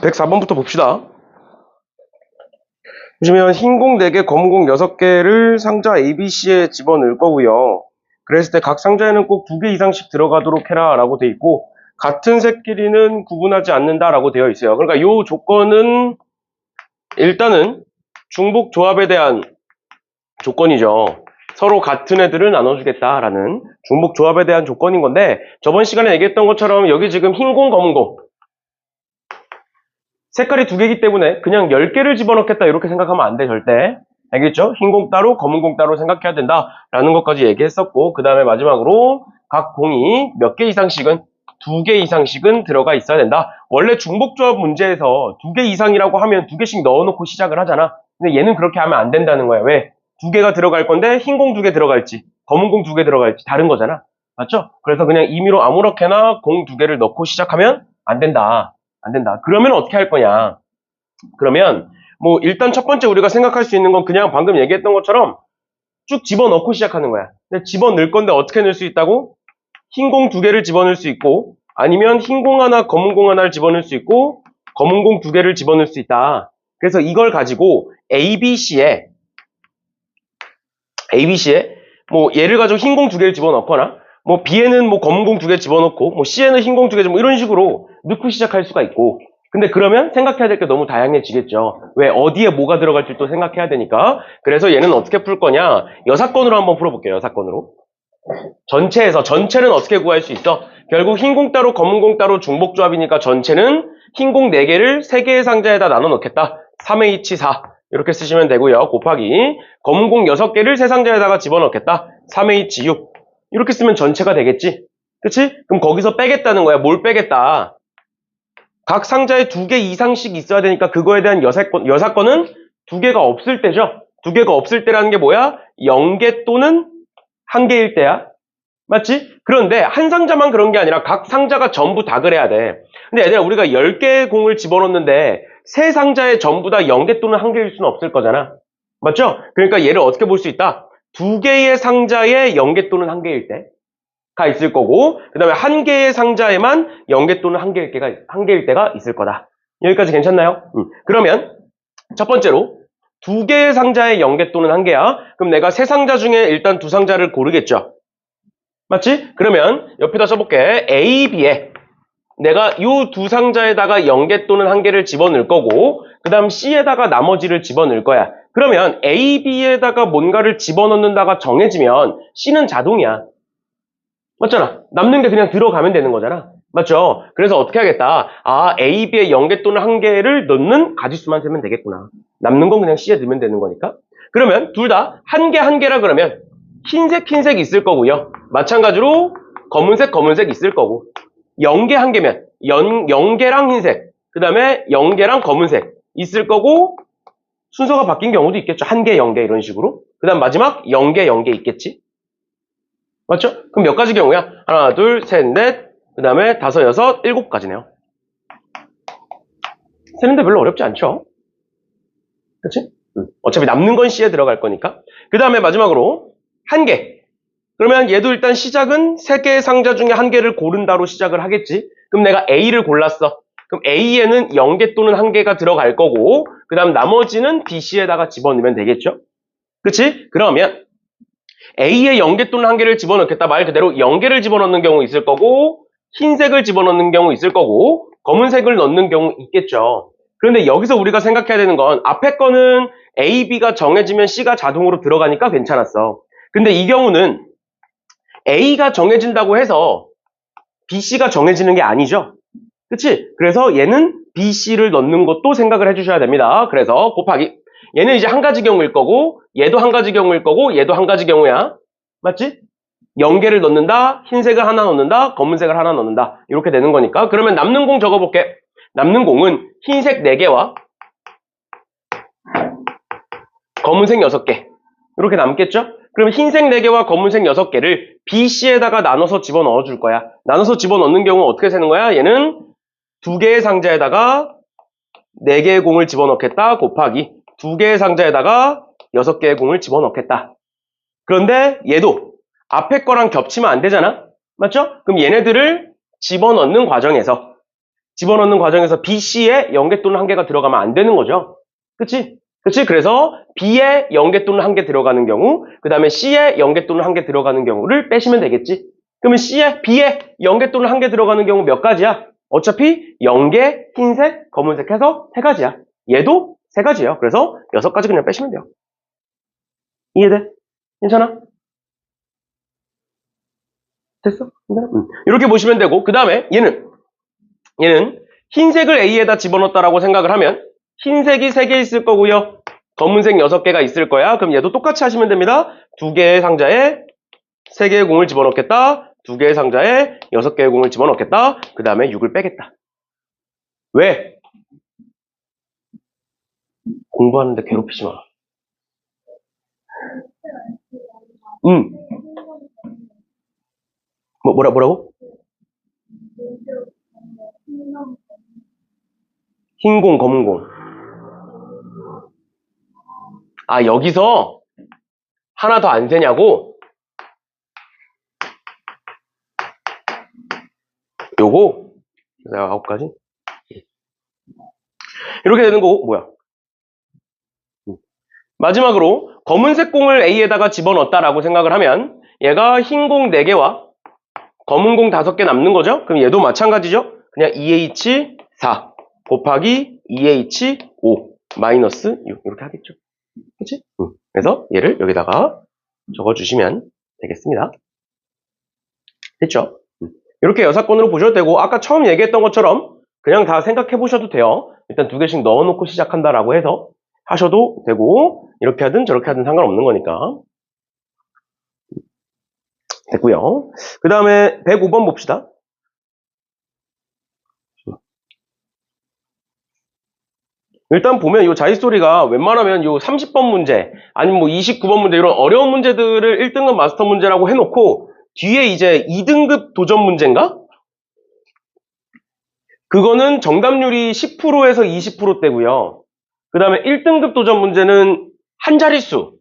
104번부터 봅시다. 보시면 흰 공 4개, 검은 공 6개를 상자 ABC에 집어넣을 거고요. 그랬을 때 각 상자에는 꼭 2개 이상씩 들어가도록 해라 라고 돼 있고, 같은 색끼리는 구분하지 않는다 라고 되어 있어요. 그러니까 이 조건은 일단은 중복 조합에 대한 조건이죠. 서로 같은 애들을 나눠주겠다라는 중복 조합에 대한 조건인 건데, 저번 시간에 얘기했던 것처럼 여기 지금 흰 공, 검은 공 색깔이 2개이기 때문에 그냥 10개를 집어넣겠다 이렇게 생각하면 안 돼, 절대. 알겠죠? 흰 공 따로 검은 공 따로 생각해야 된다라는 것까지 얘기했었고, 그 다음에 마지막으로 각 공이 몇 개 이상씩은 2개 이상씩은 들어가 있어야 된다. 원래 중복조합 문제에서 2개 이상이라고 하면 2개씩 넣어놓고 시작을 하잖아. 근데 얘는 그렇게 하면 안 된다는 거야. 왜? 2개가 들어갈 건데 흰 공 2개 들어갈지 검은 공 2개 들어갈지 다른 거잖아. 맞죠? 그래서 그냥 임의로 아무렇게나 공 2개를 넣고 시작하면 안 된다. 안 된다. 그러면 어떻게 할 거냐? 그러면 뭐 일단 첫 번째 우리가 생각할 수 있는 건 그냥 방금 얘기했던 것처럼 쭉 집어넣고 시작하는 거야. 근데 집어넣을 건데 어떻게 넣을 수 있다고? 흰 공 2개를 집어넣을 수 있고, 아니면 흰 공 하나, 검은 공 하나를 집어넣을 수 있고, 검은 공 2개를 집어넣을 수 있다. 그래서 이걸 가지고 ABC에 뭐 얘를 가지고 흰 공 2개를 집어넣거나, 뭐 B에는 뭐 검은 공 2개 집어넣고, 뭐 C에는 흰 공 2개 뭐 이런 식으로 넣고 시작할 수가 있고. 근데 그러면 생각해야 될 게 너무 다양해지겠죠. 왜? 어디에 뭐가 들어갈지 또 생각해야 되니까. 그래서 얘는 어떻게 풀 거냐? 여사건으로 한번 풀어볼게요. 여사건으로. 전체는 어떻게 구할 수 있어? 결국 흰 공 따로 검은 공 따로 중복조합이니까 전체는 흰 공 4개를 3개의 상자에다 나눠 넣겠다. 3H4 이렇게 쓰시면 되고요. 곱하기 검은 공 6개를 3상자에다가 집어넣겠다. 3H6 이렇게 쓰면 전체가 되겠지? 그치? 그럼 거기서 빼겠다는 거야. 뭘 빼겠다? 각 상자에 2개 이상씩 있어야 되니까 그거에 대한 여사건은 2개가 없을 때죠. 2개가 없을 때라는 게 뭐야? 0개 또는 1개일 때야. 맞지? 그런데 한 상자만 그런 게 아니라 각 상자가 전부 다 그래야 돼. 근데 얘들아, 우리가 10개의 공을 집어넣는데 세 상자에 전부 다 0개 또는 1개일 수는 없을 거잖아. 맞죠? 그러니까 얘를 어떻게 볼 수 있다? 2개의 상자에 0개 또는 1개일 때가 있을 거고, 그 다음에 1개의 상자에만 0개 또는 1개일 때가 있을 거다. 여기까지 괜찮나요? 그러면 첫 번째로 2개의 상자에 0개 또는 1개야. 그럼 내가 세 상자 중에 일단 2상자를 고르겠죠. 맞지? 그러면 옆에다 써볼게. A, B에 내가 이 2상자에다가 0개 또는 1개를 집어넣을 거고, 그 다음 C에다가 나머지를 집어넣을 거야. 그러면 A, B에다가 뭔가를 집어넣는다가 정해지면 C는 자동이야. 맞잖아. 남는 게 그냥 들어가면 되는 거잖아. 맞죠? 그래서 어떻게 하겠다? 아, A, B에 0개 또는 1개를 넣는 가지수만 세면 되겠구나. 남는 건 그냥 C에 넣으면 되는 거니까. 그러면 둘 다 1개라 그러면 흰색 있을 거고요. 마찬가지로 검은색 있을 거고. 0개 1개면 0개랑 흰색, 그 다음에 0개랑 검은색 있을 거고, 순서가 바뀐 경우도 있겠죠. 1개, 0개 이런 식으로. 그 다음 마지막 0개 있겠지. 맞죠? 그럼 몇 가지 경우야? 하나, 둘, 셋, 넷, 그 다음에 5, 6, 7가지네요. 세는데 별로 어렵지 않죠? 그치? 어차피 남는 건 C에 들어갈 거니까. 그 다음에 마지막으로 1개. 그러면 얘도 일단 시작은 3개의 상자 중에 1개를 고른다로 시작을 하겠지. 그럼 내가 A를 골랐어. 그럼 A에는 0개 또는 1개가 들어갈 거고, 그 다음 나머지는 B, C에다가 집어넣으면 되겠죠? 그치? 그러면 A에 0개 또는 1개를 집어넣겠다. 말 그대로 0개를 집어넣는 경우 있을 거고, 흰색을 집어넣는 경우 있을 거고, 검은색을 넣는 경우 있겠죠. 그런데 여기서 우리가 생각해야 되는 건 앞에 거는 A, B가 정해지면 C가 자동으로 들어가니까 괜찮았어. 근데 이 경우는 A가 정해진다고 해서 B, C가 정해지는 게 아니죠. 그치? 그래서 얘는 B, C를 넣는 것도 생각을 해주셔야 됩니다. 그래서 곱하기 얘는 이제 한 가지 경우일 거고, 얘도 한 가지 경우일 거고, 얘도 한 가지 경우야. 맞지? 0개를 넣는다, 흰색을 하나 넣는다, 검은색을 하나 넣는다. 이렇게 되는 거니까. 그러면 남는 공 적어볼게. 남는 공은 흰색 4개와 검은색 6개. 이렇게 남겠죠? 그럼 흰색 4개와 검은색 6개를 B, C에다가 나눠서 집어넣어 줄 거야. 나눠서 집어넣는 경우는 어떻게 세는 거야? 얘는 2개의 상자에다가 4개의 공을 집어넣겠다 곱하기 2개의 상자에다가 6개의 공을 집어넣겠다. 그런데 얘도 앞에 거랑 겹치면 안 되잖아? 맞죠? 그럼 얘네들을 집어넣는 과정에서 집어넣는 과정에서 BC에 0개 또는 1개가 들어가면 안 되는 거죠. 그치? 그치? 그래서 B에 0개 또는 1개 들어가는 경우, 그 다음에 C에 0개 또는 1개 들어가는 경우를 빼시면 되겠지. 그러면 B에 0개 또는 1개 들어가는 경우 몇 가지야? 어차피 0개, 흰색, 검은색 해서 3가지야. 얘도 3가지예요. 그래서 6가지 그냥 빼시면 돼요. 이해돼? 괜찮아? 됐어? 괜찮아? 이렇게 보시면 되고, 그 다음에 얘는 흰색을 A에다 집어넣었다라고 생각을 하면 흰색이 3개 있을 거고요. 검은색 6개가 있을 거야. 그럼 얘도 똑같이 하시면 됩니다. 2개의 상자에 3개의 공을 집어넣겠다. 2개의 상자에 6개의 공을 집어넣겠다. 그 다음에 6을 빼겠다. 왜? 공부하는데 괴롭히지 마. 뭐라고? 흰 공, 검은 공. 아, 여기서 하나 더 안 세냐고? 요거 내가 9가지 이렇게 되는 거고 뭐야? 마지막으로 검은색 공을 A에다가 집어넣었다라고 생각을 하면 얘가 흰 공 4개와 검은 공 5개 남는 거죠? 그럼 얘도 마찬가지죠? 그냥 2H4 곱하기 2H5 마이너스 6 이렇게 하겠죠? 그치? 그래서 얘를 여기다가 적어주시면 되겠습니다. 됐죠? 이렇게 여사건으로 보셔도 되고 아까 처음 얘기했던 것처럼 그냥 다 생각해 보셔도 돼요. 일단 2개씩 넣어놓고 시작한다라고 해서 하셔도 되고 이렇게 하든 저렇게 하든 상관없는 거니까. 됐고요. 그 다음에 105번 봅시다. 일단 보면 이 자릿소리가 웬만하면 이 30번 문제 아니면 뭐 29번 문제 이런 어려운 문제들을 1등급 마스터 문제라고 해놓고 뒤에 이제 2등급 도전 문제인가? 그거는 정답률이 10%에서 20%대고요. 그 다음에 1등급 도전 문제는 한 자릿수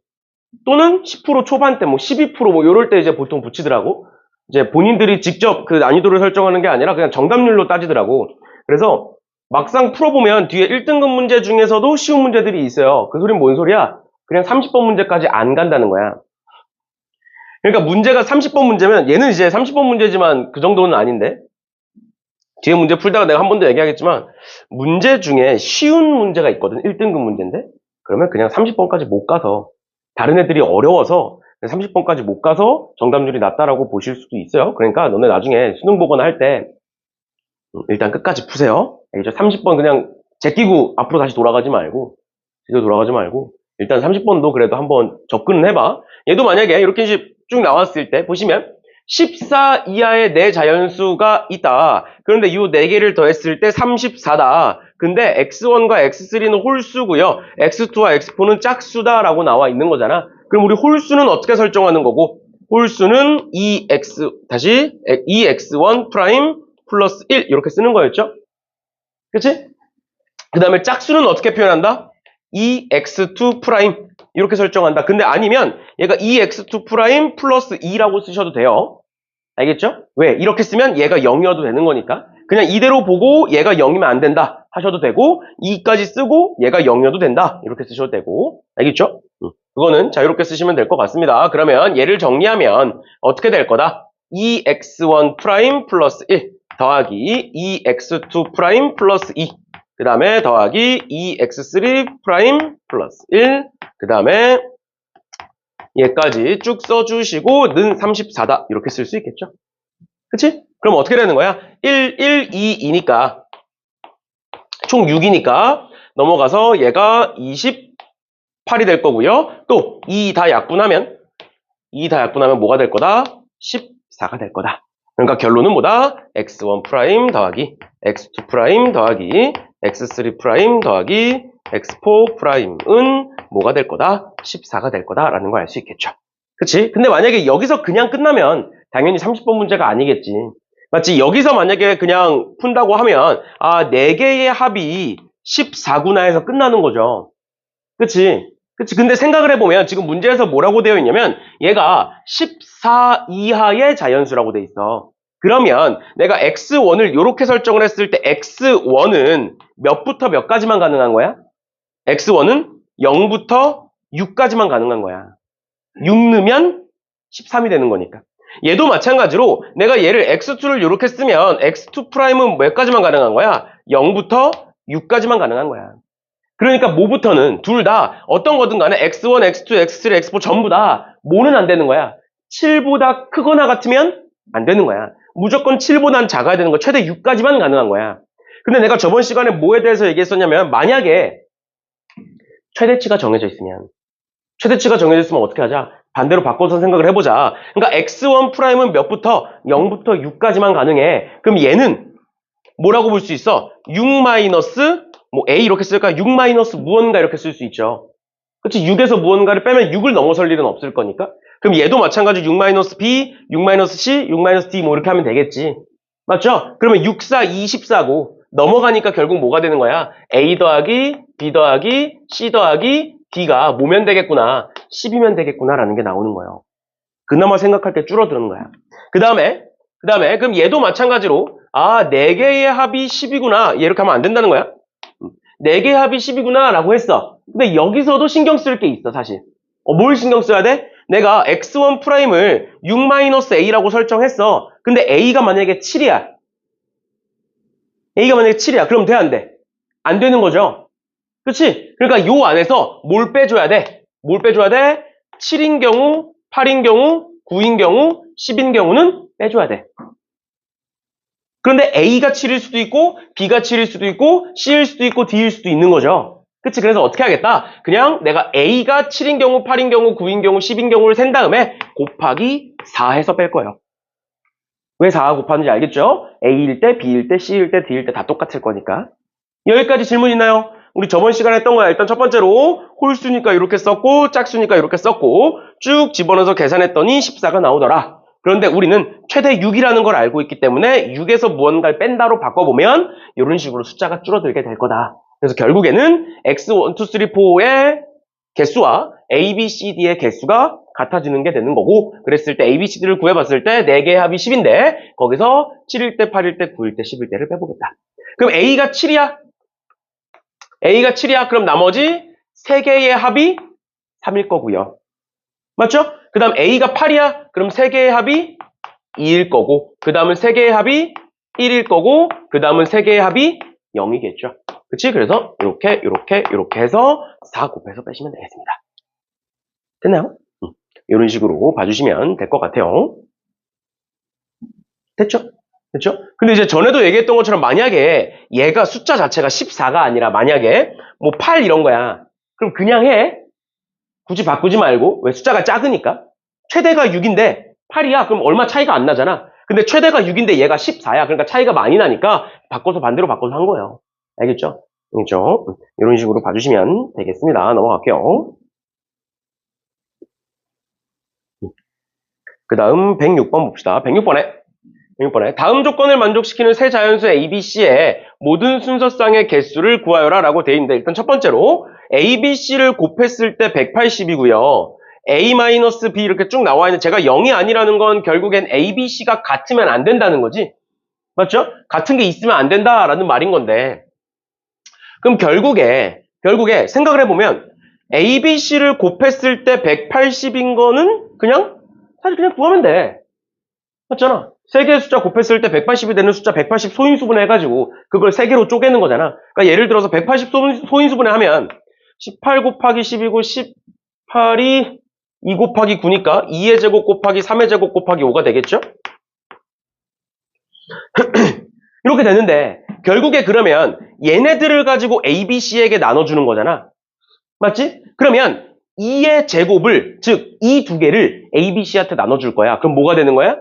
또는 10% 초반대, 뭐 12%뭐 요럴 때 이제 보통 붙이더라고. 이제 본인들이 직접 그 난이도를 설정하는 게 아니라 그냥 정답률로 따지더라고. 그래서 막상 풀어보면 뒤에 1등급 문제 중에서도 쉬운 문제들이 있어요. 그 소리는 뭔 소리야? 그냥 30번 문제까지 안 간다는 거야. 그러니까 문제가 30번 문제면 얘는 이제 30번 문제지만 그 정도는 아닌데 뒤에 문제 풀다가 내가 한 번 더 얘기하겠지만 문제 중에 쉬운 문제가 있거든. 1등급 문제인데 그러면 그냥 30번까지 못 가서 다른 애들이 어려워서 30번까지 못 가서 정답률이 낮다라고 보실 수도 있어요. 그러니까 너네 나중에 수능 보거나 할 때 일단 끝까지 푸세요. 알겠죠? 30번 그냥 제끼고 앞으로 다시 돌아가지 말고 뒤로 돌아가지 말고 일단 30번도 그래도 한번 접근을 해봐. 얘도 만약에 이렇게 쭉 나왔을 때 보시면 14 이하의 4자연수가 있다. 그런데 이 4개를 더했을 때 34다. 근데 x1과 x3는 홀수고요. x2와 x4는 짝수다라고 나와 있는 거잖아. 그럼 우리 홀수는 어떻게 설정하는 거고? 홀수는 2x1 프라임 플러스 1 이렇게 쓰는 거였죠? 그치? 그 다음에 짝수는 어떻게 표현한다? 2x2 프라임 이렇게 설정한다. 근데 아니면 얘가 2x2 프라임 플러스 2라고 쓰셔도 돼요. 알겠죠? 왜? 이렇게 쓰면 얘가 0이어도 되는 거니까. 그냥 이대로 보고 얘가 0이면 안 된다 하셔도 되고 2까지 쓰고 얘가 0이어도 된다 이렇게 쓰셔도 되고. 알겠죠? 그거는 자유롭게 쓰시면 될 것 같습니다. 그러면 얘를 정리하면 어떻게 될 거다? 2x1 프라임 플러스 1 더하기 2x2 프라임 플러스 2 그 다음에 더하기 2x3 프라임 플러스 1 그 다음에 얘까지 쭉 써주시고 는 34다 이렇게 쓸 수 있겠죠? 그치? 그럼 어떻게 되는 거야? 1, 1, 2, 2니까 총 6이니까 넘어가서 얘가 28이 될 거고요. 또 2 다 약분하면 뭐가 될 거다? 14가 될 거다. 그러니까 결론은 뭐다? x1 프라임 더하기 x2 프라임 더하기 x3 프라임 더하기 x4 프라임은 뭐가 될 거다? 14가 될 거다라는 걸 알 수 있겠죠. 그치? 근데 만약에 여기서 그냥 끝나면 당연히 30번 문제가 아니겠지. 맞지? 여기서 만약에 그냥 푼다고 하면 4개의 합이 14구나 해서 끝나는 거죠. 그치? 그치? 근데 생각을 해보면 지금 문제에서 뭐라고 되어 있냐면 얘가 14 이하의 자연수라고 돼 있어. 그러면 내가 x1을 이렇게 설정을 했을 때 x1은 몇부터 몇까지만 가능한 거야? x1은 0부터 6까지만 가능한 거야. 6 넣으면 13이 되는 거니까. 얘도 마찬가지로 내가 얘를 x2를 이렇게 쓰면 x2 프라임은 몇 가지만 가능한 거야? 0부터 6까지만 가능한 거야. 그러니까 뭐부터는 둘 다 어떤 거든 간에 x1, x2, x3, x4 전부 다 뭐는 안 되는 거야? 7보다 크거나 같으면 안 되는 거야. 무조건 7보다는 작아야 되는 거. 최대 6까지만 가능한 거야. 근데 내가 저번 시간에 뭐에 대해서 얘기했었냐면 만약에 최대치가 정해져 있으면 어떻게 하자? 반대로 바꿔서 생각을 해보자. 그러니까 x1 프라임은 몇부터? 0부터 6까지만 가능해. 그럼 얘는 뭐라고 볼 수 있어? 6 마이너스 뭐 a 이렇게 쓸까? 6 마이너스 무언가 이렇게 쓸 수 있죠. 그치? 6에서 무언가를 빼면 6을 넘어설 일은 없을 거니까. 그럼 얘도 마찬가지로 6 마이너스 b, 6 마이너스 c, 6 마이너스 d 뭐 이렇게 하면 되겠지. 맞죠? 그러면 6, 4, 24고 넘어가니까 결국 뭐가 되는 거야? a 더하기 b 더하기 c 더하기 d가 뭐면 되겠구나? 10이면 되겠구나라는 게 나오는 거예요. 그나마 생각할 때 줄어드는 거야. 그 다음에 그럼 얘도 마찬가지로 4개의 합이 10이구나. 이렇게 하면 안 된다는 거야. 4개의 합이 10이구나 라고 했어. 근데 여기서도 신경 쓸 게 있어 사실. 뭘 신경 써야 돼? 내가 x1 프라임을 6-a라고 설정했어. 근데 a가 만약에 7이야. 그럼 돼, 안 돼? 안 되는 거죠. 그치? 그러니까 요 안에서 뭘 빼줘야 돼? 7인 경우, 8인 경우, 9인 경우, 10인 경우는 빼줘야 돼. 그런데 A가 7일 수도 있고, B가 7일 수도 있고, C일 수도 있고, D일 수도 있는 거죠. 그치? 그래서 어떻게 하겠다? 그냥 내가 A가 7인 경우, 8인 경우, 9인 경우, 10인 경우를 센 다음에 곱하기 4 해서 뺄 거예요. 왜 4가 곱하는지 알겠죠? A일 때, B일 때, C일 때, D일 때 다 똑같을 거니까. 여기까지 질문 있나요? 우리 저번 시간에 했던 거야. 일단 첫 번째로 홀수니까 이렇게 썼고 짝수니까 이렇게 썼고 쭉 집어넣어서 계산했더니 14가 나오더라. 그런데 우리는 최대 6이라는 걸 알고 있기 때문에 6에서 무언가를 뺀다로 바꿔보면 이런 식으로 숫자가 줄어들게 될 거다. 그래서 결국에는 x1, 2, 3, 4의 개수와 a, b, c, d의 개수가 같아지는 게 되는 거고 그랬을 때 a, b, c, d를 구해봤을 때 4개의 합이 10인데 거기서 7일 때, 8일 때, 9일 때, 10일 때를 빼보겠다. 그럼 a가 7이야? 그럼 나머지 3개의 합이 3일 거고요. 맞죠? 그 다음 A가 8이야? 그럼 3개의 합이 2일 거고 그 다음은 3개의 합이 1일 거고 그 다음은 3개의 합이 0이겠죠. 그치? 그래서 이렇게 해서 4 곱해서 빼시면 되겠습니다. 됐나요? 이런 식으로 봐주시면 될 것 같아요. 됐죠? 근데 이제 전에도 얘기했던 것처럼 만약에 얘가 숫자 자체가 14가 아니라 만약에 뭐 8 이런 거야. 그럼 그냥 해. 굳이 바꾸지 말고. 왜? 숫자가 작으니까. 최대가 6인데 8이야. 그럼 얼마 차이가 안 나잖아. 근데 최대가 6인데 얘가 14야. 그러니까 차이가 많이 나니까 반대로 바꿔서 한 거예요. 알겠죠? 이런 식으로 봐주시면 되겠습니다. 넘어갈게요. 그 다음 106번 봅시다. 106번에 다음 조건을 만족시키는 세 자연수 A, B, C의 모든 순서쌍의 개수를 구하여라 라고 되어 있는데 일단 첫 번째로 A, B, C를 곱했을 때 180이고요. A-B 이렇게 쭉 나와 있는 제가 0이 아니라는 건 결국엔 A, B, C가 같으면 안 된다는 거지. 맞죠? 같은 게 있으면 안 된다라는 말인 건데 그럼 결국에 생각을 해보면 A, B, C를 곱했을 때 180인 거는 사실 그냥 구하면 돼. 맞잖아. 3개의 숫자 곱했을 때 180이 되는 숫자 180 소인수분해 해가지고 그걸 3개로 쪼개는 거잖아. 그러니까 예를 들어서 180 소인수분해 하면 18 곱하기 10이고 18이 2 곱하기 9니까 2의 제곱 곱하기 3의 제곱 곱하기 5가 되겠죠? 이렇게 되는데 결국에 그러면 얘네들을 가지고 A, B, C에게 나눠주는 거잖아. 맞지? 그러면 2의 제곱을 즉 이 두 개를 A, B, C한테 나눠줄 거야. 그럼 뭐가 되는 거야?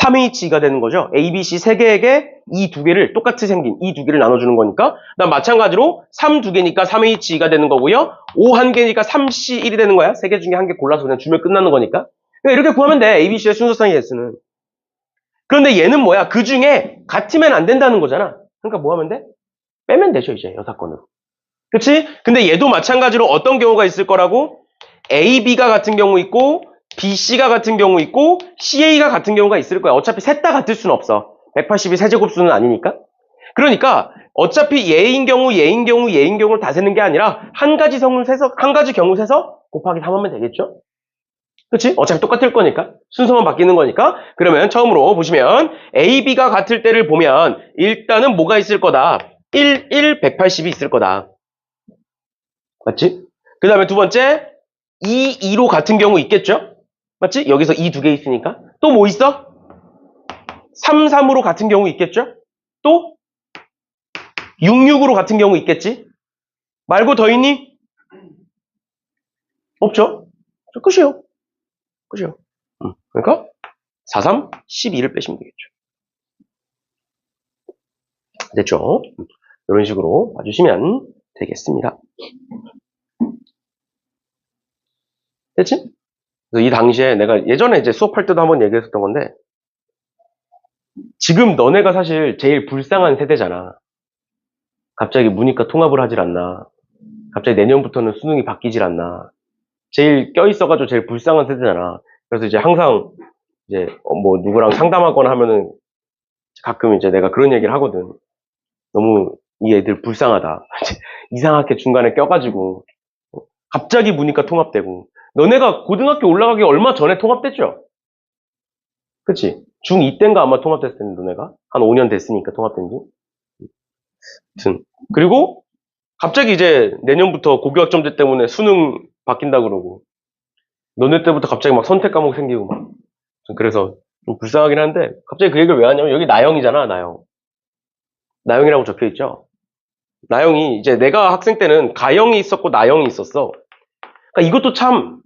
3H가 되는 거죠. A, B, C 세 개에게 이 두 개를 똑같이 생긴 이 두 개를 나눠주는 거니까 그다음 마찬가지로 3 두 개니까 3H가 되는 거고요. 5 한 개니까 3C1이 되는 거야. 세 개 중에 한 개 골라서 그냥 주면 끝나는 거니까 그러니까 이렇게 구하면 돼. A, B, C의 순서쌍의 개수는. 그런데 얘는 뭐야? 그 중에 같으면 안 된다는 거잖아. 그러니까 뭐 하면 돼? 빼면 되죠 이제 여사건으로. 그치? 근데 얘도 마찬가지로 어떤 경우가 있을 거라고? A, B가 같은 경우 있고 BC가 같은 경우 있고 CA가 같은 경우가 있을 거야. 어차피 셋 다 같을 수는 없어. 180이 세제곱수는 아니니까. 그러니까 어차피 얘인 경우, 얘인 경우, 얘인 경우를 다 세는 게 아니라 한 가지 성을 세서 한 가지 경우 세서 곱하기 3하면 되겠죠? 그렇지? 어차피 똑같을 거니까. 순서만 바뀌는 거니까. 그러면 처음으로 보시면 A, B가 같을 때를 보면 일단은 뭐가 있을 거다. 1, 180이 있을 거다. 맞지? 그 다음에 두 번째 2, 2로 같은 경우 있겠죠? 맞지? 여기서 2 두 개 있으니까. 또 뭐 있어? 3, 3으로 같은 경우 있겠죠? 또 6, 6으로 같은 경우 있겠지? 말고 더 있니? 없죠? 끝이에요. 끝이에요. 그러니까 4, 3, 12를 빼시면 되겠죠. 됐죠? 이런 식으로 봐주시면 되겠습니다. 됐지? 그래서 이 당시에 내가 예전에 이제 수업할 때도 한번 얘기했었던 건데 지금 너네가 사실 제일 불쌍한 세대잖아. 갑자기 문이과 통합을 하질 않나. 갑자기 내년부터는 수능이 바뀌질 않나. 제일 껴있어가지고 제일 불쌍한 세대잖아. 그래서 이제 항상 이제 뭐 누구랑 상담하거나 하면은 가끔 이제 내가 그런 얘기를 하거든. 너무 이 애들 불쌍하다. 이상하게 중간에 껴가지고 갑자기 문이과 통합되고 너네가 고등학교 올라가기 얼마 전에 통합됐죠? 그치? 중2 때인가 아마 통합됐을 텐데 너네가 한 5년 됐으니까 통합된 지. 아무튼 그리고 갑자기 이제 내년부터 고교학점제 때문에 수능 바뀐다 그러고 너네 때부터 갑자기 막 선택 과목 생기고 막 그래서 좀 불쌍하긴 한데 갑자기 그 얘기를 왜 하냐면 여기 나영이잖아. 나영이라고 적혀 있죠. 나영이 이제 내가 학생 때는 가영이 있었고 나영이 있었어. 그러니까 이것도 참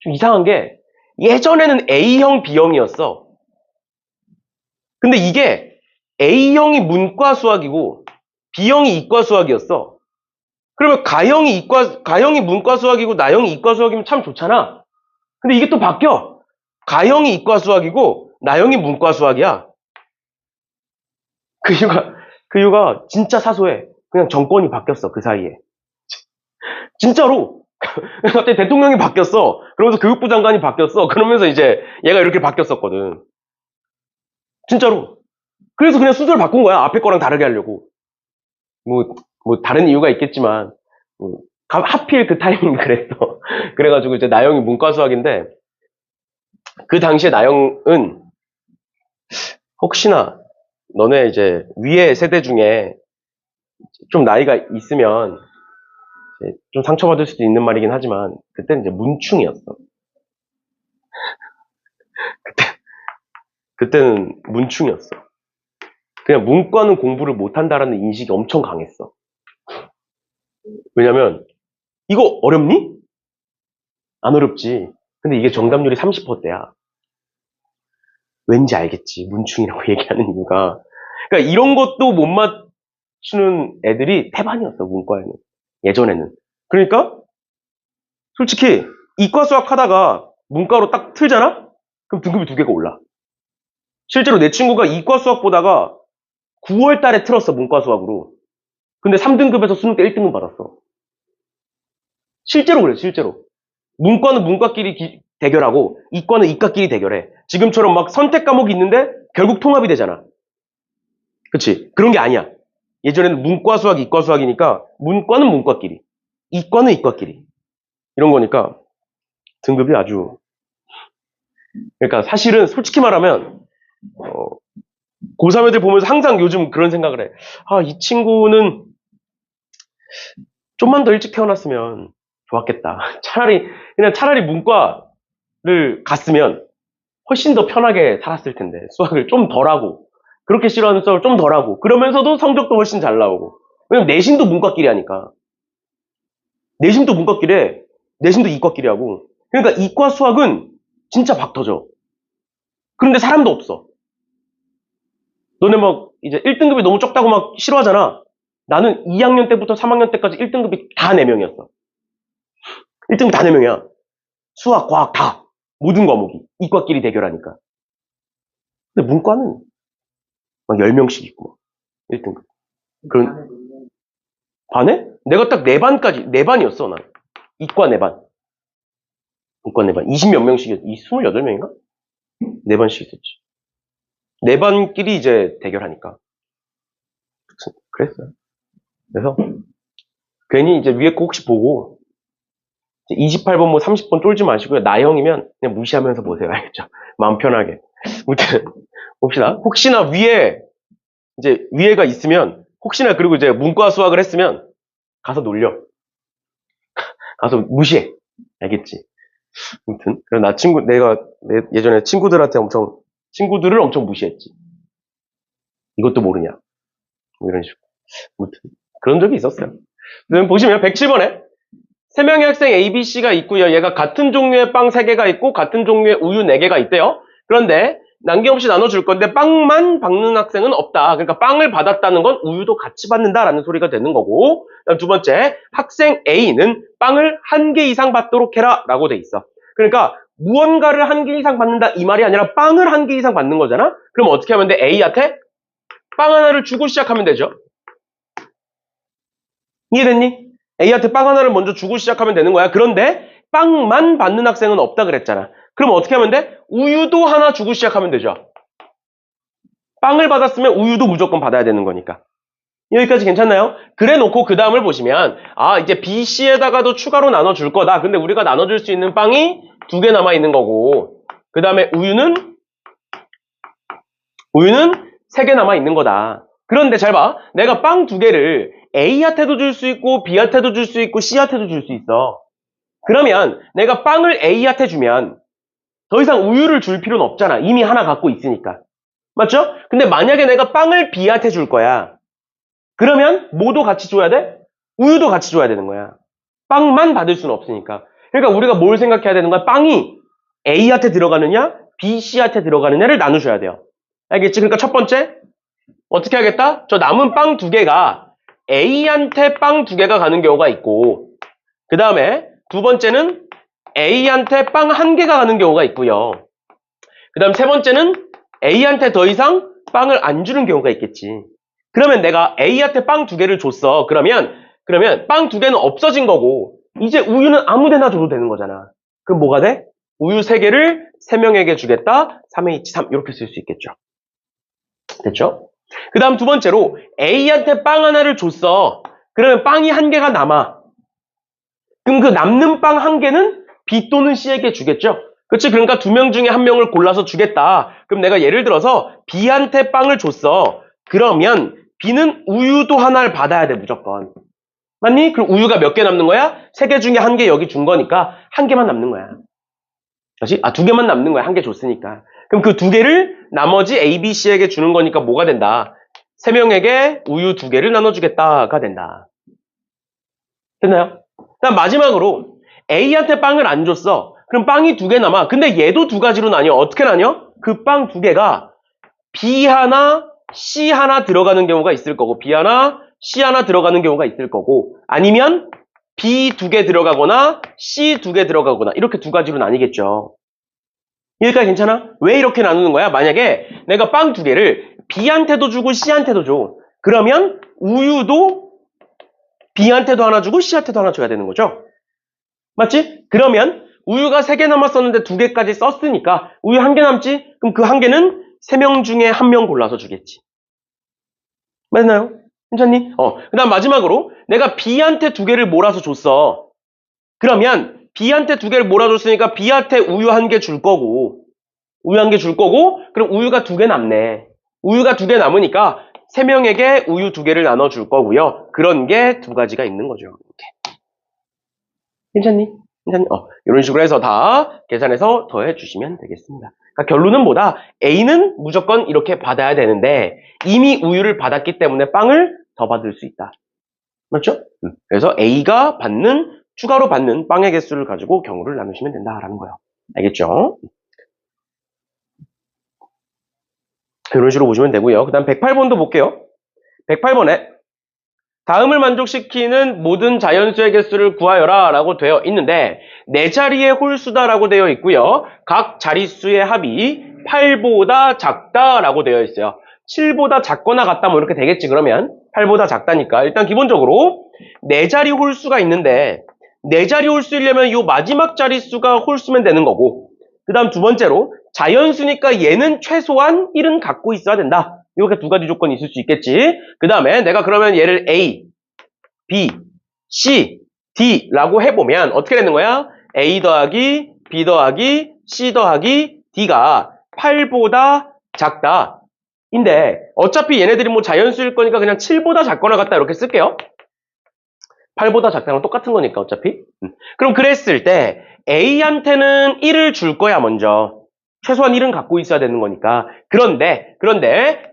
좀 이상한 게 예전에는 A형, B형이었어. 근데 이게 A형이 문과 수학이고 B형이 이과 수학이었어. 그러면 가형이 문과 수학이고 나형이 이과 수학이면 참 좋잖아. 근데 이게 또 바뀌어. 가형이 이과 수학이고 나형이 문과 수학이야. 그 이유가 진짜 사소해. 그냥 정권이 바뀌었어, 그 사이에. 진짜로. 갑자기 대통령이 바뀌었어. 그러면서 교육부 장관이 바뀌었어. 그러면서 이제 얘가 이렇게 바뀌었었거든. 진짜로. 그래서 그냥 순서를 바꾼 거야. 앞에 거랑 다르게 하려고. 뭐 다른 이유가 있겠지만 하필 그 타이밍이 그랬어. 그래가지고 이제 나영이 문과 수학인데 그 당시에 나영은 혹시나 너네 이제 위에 세대 중에 좀 나이가 있으면 좀 상처받을 수도 있는 말이긴 하지만 그때는 이제 문충이었어. 그때는 문충이었어. 그냥 문과는 공부를 못한다라는 인식이 엄청 강했어. 왜냐면 이거 어렵니? 안 어렵지. 근데 이게 정답률이 30%대야. 왠지 알겠지. 문충이라고 얘기하는 이유가. 그러니까 이런 것도 못 맞추는 애들이 태반이었어, 문과에는. 예전에는. 그러니까 솔직히 이과 수학 하다가 문과로 딱 틀잖아? 그럼 등급이 2개가 올라. 실제로 내 친구가 이과 수학 보다가 9월 달에 틀었어, 문과 수학으로. 근데 3등급에서 수능 때 1등급 받았어. 실제로 그래, 실제로. 문과는 문과끼리 대결하고 이과는 이과끼리 대결해. 지금처럼 막 선택 과목이 있는데 결국 통합이 되잖아. 그치? 그런 게 아니야. 예전에는 문과 수학, 이과 수학이니까 문과는 문과끼리, 이과는 이과끼리. 이런 거니까 등급이 아주. 그러니까 사실은 솔직히 말하면 고3 애들 보면서 항상 요즘 그런 생각을 해. 아, 이 친구는 좀만 더 일찍 태어났으면 좋았겠다. 차라리 문과를 갔으면 훨씬 더 편하게 살았을 텐데. 수학을 좀 덜 하고, 그렇게 싫어하는 수학을 좀 덜 하고, 그러면서도 성적도 훨씬 잘 나오고. 왜냐면 내신도 문과끼리 하니까. 내신도 문과끼리, 내신도 이과끼리 하고. 그러니까 이과 수학은 진짜 박 터져. 그런데 사람도 없어. 너네 막 이제 1등급이 너무 적다고 막 싫어하잖아. 나는 2학년 때부터 3학년 때까지 1등급이 다 4명이었어. 1등급 다 4명이야. 수학, 과학 다. 모든 과목이. 이과끼리 대결하니까. 근데 문과는 막 10명씩 있고. 1등급. 그런, 반에? 내가 딱 4반까지, 4반이었어, 난. 이과 4반. 문과 4반. 20몇 명씩, 28명인가? 4반씩 있었지. 4반끼리 이제 대결하니까. 그랬어요. 그래서, 괜히 이제 위에 거 혹시 보고, 28번 뭐 30번 쫄지 마시고요. 나형이면 그냥 무시하면서 보세요. 알겠죠? 마음 편하게. 아무튼, 봅시다. 혹시나 위에가 있으면, 혹시나 그리고 이제 문과 수학을 했으면, 가서 놀려. 가서 무시해. 알겠지? 아무튼, 그래, 내가 예전에 친구들을 엄청 무시했지. 이것도 모르냐. 뭐 이런 식으로. 아무튼, 그런 적이 있었어요. 그럼 보시면 107번에 3명의 학생 A, B, C가 있고요. 얘가 같은 종류의 빵 3개가 있고 같은 종류의 우유 4개가 있대요. 그런데 남김없이 나눠줄 건데 빵만 받는 학생은 없다. 그러니까 빵을 받았다는 건 우유도 같이 받는다라는 소리가 되는 거고, 그다음 두 번째, 학생 A는 빵을 1개 이상 받도록 해라 라고 돼 있어. 그러니까 무언가를 1개 이상 받는다 이 말이 아니라 빵을 1개 이상 받는 거잖아. 그럼 어떻게 하면 돼? A한테 빵 하나를 주고 시작하면 되죠. 이해됐니? A한테 빵 하나를 먼저 주고 시작하면 되는 거야. 그런데 빵만 받는 학생은 없다 그랬잖아. 그럼 어떻게 하면 돼? 우유도 하나 주고 시작하면 되죠. 빵을 받았으면 우유도 무조건 받아야 되는 거니까. 여기까지 괜찮나요? 그래 놓고 그 다음을 보시면 이제 B, C에다가도 추가로 나눠줄 거다. 근데 우리가 나눠줄 수 있는 빵이 2개 남아있는 거고, 그 다음에 우유는 3개 남아있는 거다. 그런데 잘 봐. 내가 빵 2개를 A한테도 줄 수 있고 B한테도 줄 수 있고 C한테도 줄 수 있어. 그러면 내가 빵을 A한테 주면 더 이상 우유를 줄 필요는 없잖아. 이미 하나 갖고 있으니까. 맞죠? 근데 만약에 내가 빵을 B한테 줄 거야. 그러면 뭐도 같이 줘야 돼? 우유도 같이 줘야 되는 거야. 빵만 받을 수는 없으니까. 그러니까 우리가 뭘 생각해야 되는 거야? 빵이 A한테 들어가느냐 B, C한테 들어가느냐를 나누셔야 돼요. 알겠지? 그러니까 첫 번째 어떻게 하겠다? 저 남은 빵 2개가 A한테 빵 2개가 가는 경우가 있고, 그 다음에 두 번째는 A한테 빵 1개가 가는 경우가 있고요. 그 다음 세 번째는 A한테 더 이상 빵을 안 주는 경우가 있겠지. 그러면 내가 A한테 빵 2개를 줬어. 그러면 빵 2개는 없어진 거고, 이제 우유는 아무 데나 줘도 되는 거잖아. 그럼 뭐가 돼? 우유 3개를 3명에게 주겠다. 3H3 이렇게 쓸 수 있겠죠. 됐죠? 그 다음 두 번째로 A한테 빵 하나를 줬어. 그러면 빵이 1개가 남아. 그럼 그 남는 빵 1개는 B 또는 C에게 주겠죠? 그렇지? 그러니까 2명 중에 1명을 골라서 주겠다. 그럼 내가 예를 들어서 B한테 빵을 줬어. 그러면 B는 우유도 하나를 받아야 돼, 무조건. 맞니? 그럼 우유가 몇 개 남는 거야? 3개 중에 1개 여기 준 거니까 1개만 남는 거야. 그렇지? 2개만 남는 거야. 1개 줬으니까. 그럼 그 2개를 나머지 A, B, C에게 주는 거니까 뭐가 된다? 3명에게 우유 2개를 나눠주겠다가 된다. 됐나요? 그다음 마지막으로 A한테 빵을 안 줬어. 그럼 빵이 2개 남아. 근데 얘도 2가지로 나뉘어. 어떻게 나뉘어? 그 빵 2개가 B 하나, C 하나 들어가는 경우가 있을 거고, B 하나, C 하나 들어가는 경우가 있을 거고, 아니면 B 2개 들어가거나 C 2개 들어가거나 이렇게 2가지로 나뉘겠죠. 여기까지 괜찮아? 왜 이렇게 나누는 거야? 만약에 내가 빵 2개를 B한테도 주고 C한테도 줘. 그러면 우유도 B한테도 하나 주고 C한테도 하나 줘야 되는 거죠. 맞지? 그러면 우유가 3개 남았었는데 2개까지 썼으니까 우유 1개 남지? 그럼 그 1개는 3명 중에 1명 골라서 주겠지. 맞나요? 괜찮니? 그 다음 마지막으로 내가 B한테 2개를 몰아서 줬어. 그러면 B한테 2개를 몰아줬으니까 B한테 우유 1개 줄 거고, 그럼 우유가 2개 남네. 우유가 2개 남으니까 3명에게 우유 2개를 나눠줄 거고요. 그런 게 2가지가 있는 거죠. 이렇게. 괜찮니? 이런 식으로 해서 다 계산해서 더해 주시면 되겠습니다. 그러니까 결론은 뭐다? A는 무조건 이렇게 받아야 되는데 이미 우유를 받았기 때문에 빵을 더 받을 수 있다. 맞죠? 그래서 A가 추가로 받는 빵의 개수를 가지고 경우를 나누시면 된다라는 거예요. 알겠죠? 이런 식으로 보시면 되고요. 그 다음 108번도 볼게요. 108번에 다음을 만족시키는 모든 자연수의 개수를 구하여라 라고 되어 있는데 4자리의 홀수다라고 되어 있고요. 각 자릿수의 합이 8보다 작다라고 되어 있어요. 7보다 작거나 같다 뭐 이렇게 되겠지. 그러면 8보다 작다니까 일단 기본적으로 4자리 홀수가 있는데 네 자리 홀수이려면 이 마지막 자릿수가 홀수면 되는 거고, 그 다음 두 번째로 자연수니까 얘는 최소한 1은 갖고 있어야 된다. 이렇게 두 가지 조건이 있을 수 있겠지. 그 다음에 내가 그러면 얘를 A, B, C, D라고 해보면 어떻게 되는 거야? A 더하기 B 더하기 C 더하기 D가 8보다 작다. 인데 어차피 얘네들이 뭐 자연수일 거니까 그냥 7보다 작거나 같다 이렇게 쓸게요. 8보다 작다랑 똑같은 거니까 어차피. 그럼 그랬을 때 A한테는 1을 줄 거야 먼저. 최소한 1은 갖고 있어야 되는 거니까. 그런데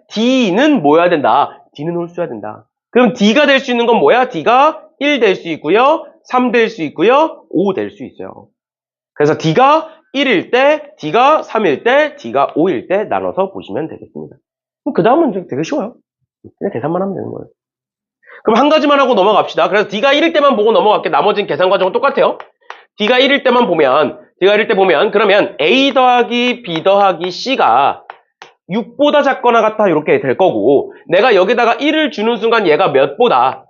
D는 뭐여야 된다? D는 홀수여야 된다. 그럼 D가 될 수 있는 건 뭐야? D가 1 될 수 있고요. 3 될 수 있고요. 5 될 수 있어요. 그래서 D가 1일 때, D가 3일 때, D가 5일 때 나눠서 보시면 되겠습니다. 그 다음은 되게 쉬워요. 그냥 계산만 하면 되는 거예요. 그럼 한 가지만 하고 넘어갑시다. 그래서 D가 1일 때만 보고 넘어갈게. 나머지는 계산 과정은 똑같아요. D가 1일 때만 보면, 그러면 A 더하기 B 더하기 C가 6보다 작거나 같다 이렇게 될 거고, 내가 여기다가 1을 주는 순간 얘가 몇보다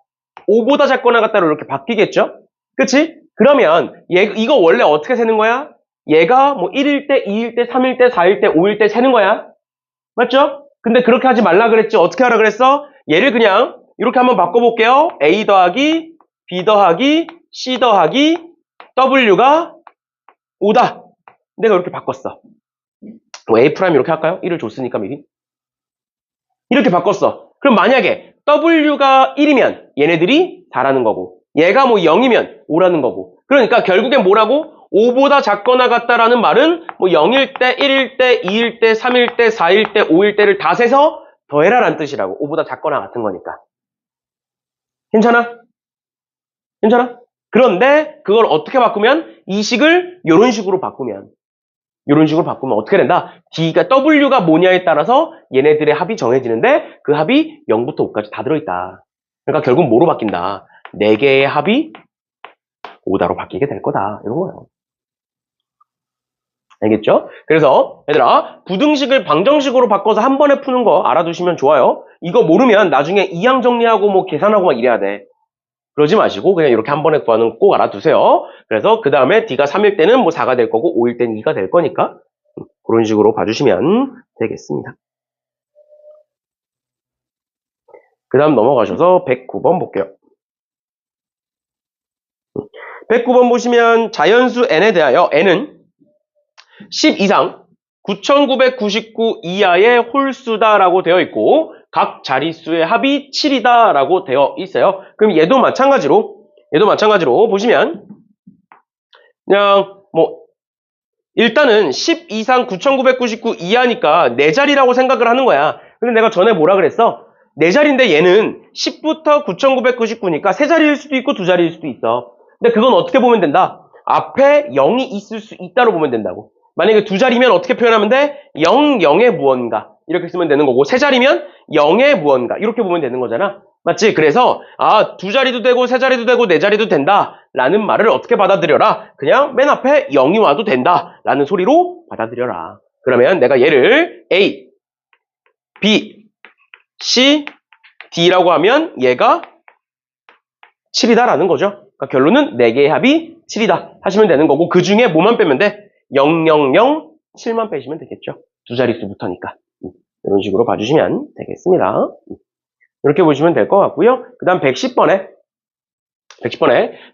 5보다 작거나 같다로 이렇게 바뀌겠죠? 그치? 그러면 이거 원래 어떻게 세는 거야? 얘가 뭐 1일 때, 2일 때, 3일 때, 4일 때, 5일 때 세는 거야. 맞죠? 근데 그렇게 하지 말라 그랬지. 어떻게 하라 그랬어? 얘를 그냥 이렇게 한번 바꿔볼게요. A 더하기 B 더하기 C 더하기 W가 5다. 내가 이렇게 바꿨어. 뭐 A' 이렇게 할까요? 1을 줬으니까 미리. 이렇게 바꿨어. 그럼 만약에 W가 1이면 얘네들이 4라는 거고, 얘가 뭐 0이면 5라는 거고. 그러니까 결국엔 뭐라고? 5보다 작거나 같다라는 말은 뭐 0일 때, 1일 때, 2일 때, 3일 때, 4일 때, 5일 때를 다 세서 더해라라는 뜻이라고. 5보다 작거나 같은 거니까. 괜찮아? 괜찮아? 그런데 그걸 어떻게 바꾸면? 이 식을 이런 식으로 바꾸면 어떻게 된다? W가 뭐냐에 따라서 얘네들의 합이 정해지는데 그 합이 0부터 5까지 다 들어있다. 그러니까 결국 뭐로 바뀐다? 4개의 합이 5다로 바뀌게 될 거다. 이런 거예요. 알겠죠? 그래서 얘들아 부등식을 방정식으로 바꿔서 한 번에 푸는 거 알아두시면 좋아요. 이거 모르면 나중에 이항 정리하고 뭐 계산하고 막 이래야 돼. 그러지 마시고 그냥 이렇게 한 번에 구하는 거 꼭 알아두세요. 그래서 그 다음에 D가 3일 때는 뭐 4가 될 거고 5일 때는 2가 될 거니까 그런 식으로 봐주시면 되겠습니다. 그 다음 넘어가셔서 109번 볼게요. 109번 보시면 자연수 n에 대하여 n은 10 이상 9999 이하의 홀수다라고 되어 있고 각 자릿수의 합이 7이다 라고 되어 있어요. 그럼 얘도 마찬가지로 보시면 그냥 뭐 일단은 10 이상 9999 이하니까 4자리라고 생각을 하는 거야. 근데 내가 전에 뭐라 그랬어? 4자리인데 얘는 10부터 9999니까 3자리일 수도 있고 2자리일 수도 있어. 근데 그건 어떻게 보면 된다? 앞에 0이 있을 수 있다로 보면 된다고. 만약에 2자리면 어떻게 표현하면 돼? 0, 0의 무언가 이렇게 쓰면 되는 거고 3자리면 0의 무언가 이렇게 보면 되는 거잖아. 맞지? 그래서 2자리도 되고 3자리도 되고 4자리도 된다 라는 말을 어떻게 받아들여라? 그냥 맨 앞에 0이 와도 된다 라는 소리로 받아들여라. 그러면 내가 얘를 A, B, C, D라고 하면 얘가 7이다 라는 거죠. 그러니까 결론은 4개의 합이 7이다 하시면 되는 거고 그 중에 뭐만 빼면 돼? 0, 0, 0, 7만 빼시면 되겠죠. 2자릿수부터니까. 이런 식으로 봐주시면 되겠습니다. 이렇게 보시면 될 것 같고요. 그 다음 110번에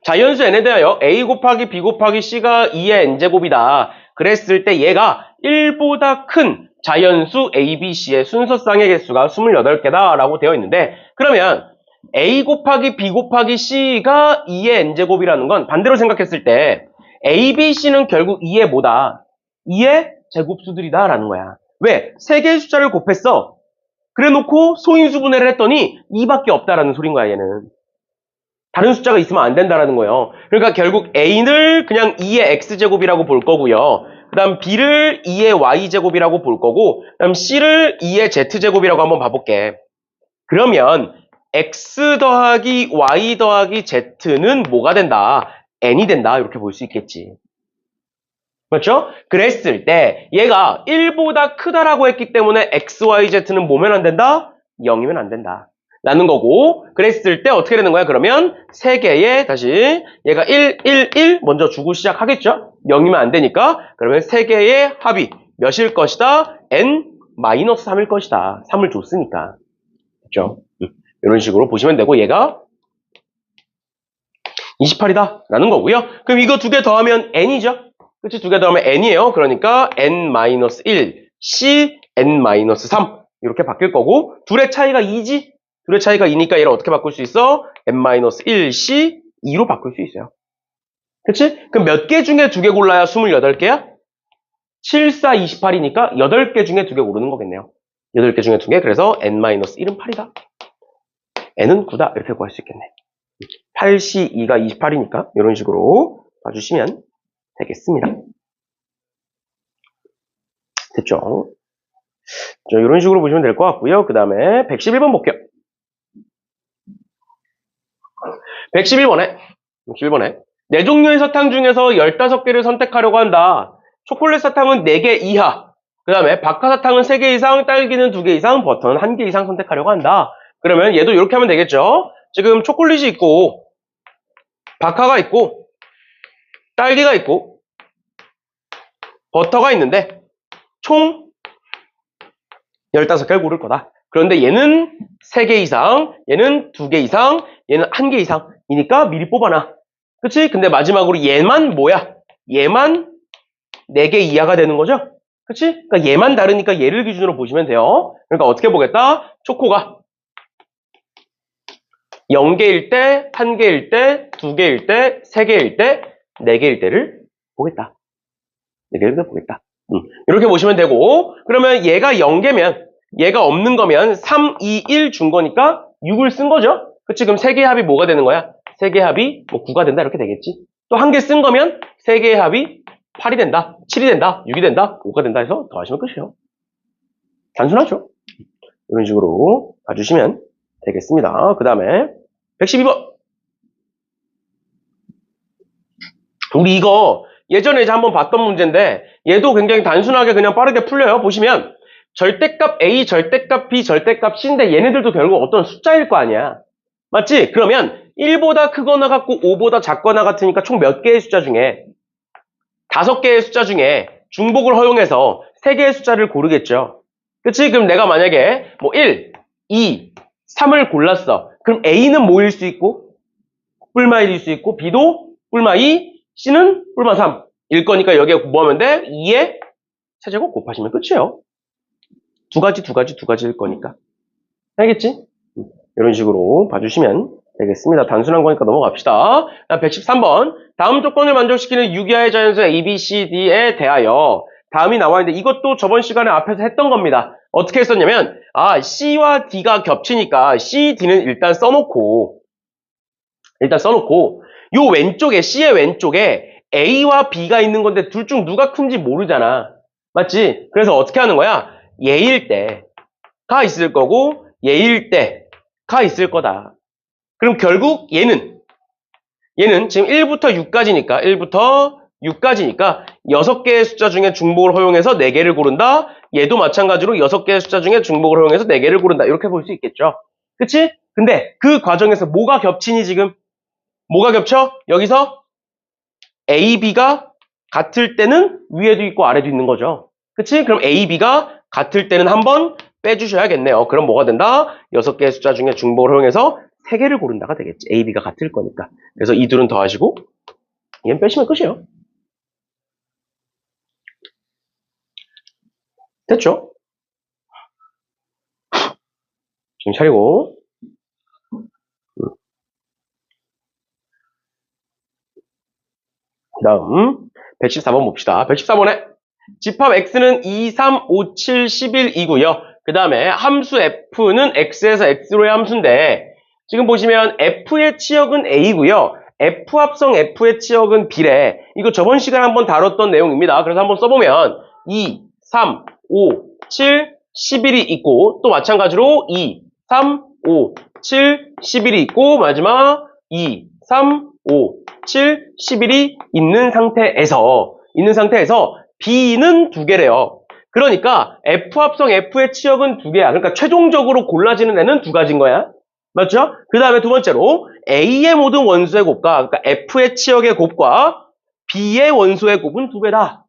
자연수 n에 대하여 a 곱하기 b 곱하기 c가 2의 n제곱이다. 그랬을 때 얘가 1보다 큰 자연수 a, b, c의 순서쌍의 개수가 28개다 라고 되어 있는데 그러면 a 곱하기 b 곱하기 c가 2의 n제곱이라는 건 반대로 생각했을 때 a, b, c는 결국 2의 뭐다? 2의 제곱수들이다 라는 거야. 왜? 3개의 숫자를 곱했어. 그래놓고 소인수분해를 했더니 2밖에 없다라는 소린 거야 얘는. 다른 숫자가 있으면 안 된다라는 거예요. 그러니까 결국 A를 그냥 2의 X제곱이라고 볼 거고요. 그 다음 B를 2의 Y제곱이라고 볼 거고 그 다음 C를 2의 Z제곱이라고 한번 봐볼게. 그러면 X 더하기 Y 더하기 Z는 뭐가 된다? N이 된다 이렇게 볼 수 있겠지. 그렇죠? 그랬을 때 얘가 1보다 크다라고 했기 때문에 X, Y, Z는 뭐면 안 된다? 0이면 안 된다. 라는 거고, 그랬을 때 어떻게 되는 거야? 그러면 3개의, 다시, 얘가 1, 1, 1 먼저 주고 시작하겠죠? 0이면 안 되니까. 그러면 3개의 합이 몇일 것이다? n-3일 것이다. 3을 줬으니까. 그죠? 이런 식으로 보시면 되고, 얘가 28이다. 라는 거고요. 그럼 이거 2개 더하면 n이죠? 그치? 2개 더하면 n이에요. 그러니까 n-1, c, n-3. 이렇게 바뀔 거고, 둘의 차이가 2지? 둘의 차이가 2니까 얘를 어떻게 바꿀 수 있어? n-1c, 2로 바꿀 수 있어요. 그치? 그럼 몇 개 중에 2개 골라야 28개야? 7, 4, 28이니까 8개 중에 2개 고르는 거겠네요. 8개 중에 2개. 그래서 n-1은 8이다. n은 9다. 이렇게 구할 수 있겠네. 8C, 2가 28이니까 이런 식으로 봐주시면 되겠습니다. 됐죠? 이런 식으로 보시면 될 것 같고요. 그 다음에 111번 볼게요. 111번에 네 종류의 사탕 중에서 15개를 선택하려고 한다. 초콜릿 사탕은 4개 이하, 그 다음에 박하사탕은 3개 이상, 딸기는 2개 이상, 버터는 1개 이상 선택하려고 한다. 그러면 얘도 이렇게 하면 되겠죠. 지금 초콜릿이 있고 박하가 있고 딸기가 있고 버터가 있는데 총 15개를 고를 거다. 그런데 얘는 3개 이상, 얘는 2개 이상, 얘는 1개 이상이니까 미리 뽑아놔. 그치? 근데 마지막으로 얘만 뭐야? 얘만 4개 이하가 되는 거죠? 그치? 그러니까 얘만 다르니까 얘를 기준으로 보시면 돼요. 그러니까 어떻게 보겠다? 초코가 0개일 때, 1개일 때, 2개일 때, 3개일 때, 4개일 때를 보겠다. 4개일 때 보겠다. 이렇게 보시면 되고, 그러면 얘가 0개면, 얘가 없는 거면 3, 2, 1 준 거니까 6을 쓴 거죠? 그치? 그럼 3개의 합이 뭐가 되는 거야? 3개의 합이 뭐 9가 된다 이렇게 되겠지? 또 1개 쓴 거면 3개의 합이 8이 된다, 7이 된다, 6이 된다, 5가 된다 해서 더하시면 끝이에요. 단순하죠? 이런 식으로 봐주시면 되겠습니다. 그 다음에 112번. 우리 이거 예전에 이제 한번 봤던 문제인데 얘도 굉장히 단순하게 그냥 빠르게 풀려요. 보시면 절대값 A, 절대값 B, 절대값 C인데 얘네들도 결국 어떤 숫자일 거 아니야. 맞지? 그러면 1보다 크거나 같고 5보다 작거나 같으니까 총 몇 개의 숫자 중에 5개의 숫자 중에 중복을 허용해서 3개의 숫자를 고르겠죠. 그치? 그럼 내가 만약에 뭐 1, 2, 3을 골랐어. 그럼 A는 뭐일 수 있고 뿔마 1일 수 있고 B도 뿔마 2, C는 뿔마 3일 거니까 여기에 뭐 하면 돼? 2의 세제곱 곱하시면 끝이에요. 두 가지일 거니까. 알겠지? 이런 식으로 봐주시면 되겠습니다. 단순한 거니까 넘어갑시다. 113번. 다음 조건을 만족시키는 6 이하의 자연수 A, B, C, D에 대하여 다음이 나와 있는데 이것도 저번 시간에 앞에서 했던 겁니다. 어떻게 했었냐면 C와 D가 겹치니까 C, D는 일단 써놓고 요 왼쪽에 C의 왼쪽에 A와 B가 있는 건데 둘 중 누가 큰지 모르잖아. 맞지? 그래서 어떻게 하는 거야? 얘일 때가 있을 거고 얘일 때가 있을 거다. 그럼 결국 얘는 지금 1부터 6까지니까 6개의 숫자 중에 중복을 허용해서 4개를 고른다. 얘도 마찬가지로 6개의 숫자 중에 중복을 허용해서 4개를 고른다. 이렇게 볼 수 있겠죠. 그치? 근데 그 과정에서 뭐가 겹치니 지금? 뭐가 겹쳐? 여기서 A, B가 같을 때는 위에도 있고 아래도 있는 거죠. 그치? 그럼 A, B가 같을 때는 한번 빼주셔야겠네요. 그럼 뭐가 된다? 6개의 숫자 중에 중복을 허용해서 3개를 고른다가 되겠지. A, B가 같을 거니까. 그래서 이 둘은 더하시고 얘는 빼시면 끝이에요. 됐죠? 정신 차리고. 그 다음 114번 봅시다. 114번에 집합 x는 2, 3, 5, 7, 11이고요. 그 다음에 함수 f는 x에서 x로의 함수인데 지금 보시면 f의 치역은 a고요. f 합성 f의 치역은 b래. 이거 저번 시간에 한번 다뤘던 내용입니다. 그래서 한번 써보면 2, 3, 5, 7, 11이 있고 또 마찬가지로 2, 3, 5, 7, 11이 있고 마지막 2, 3, 5, 7, 11이 있는 상태에서 B는 2개래요. 그러니까 F 합성 F의 치역은 2개야. 그러니까 최종적으로 골라지는 애는 2가지인 거야. 맞죠? 그 다음에 두 번째로 A의 모든 원소의 곱과 그러니까 F의 치역의 곱과 B의 원소의 곱은 2배다.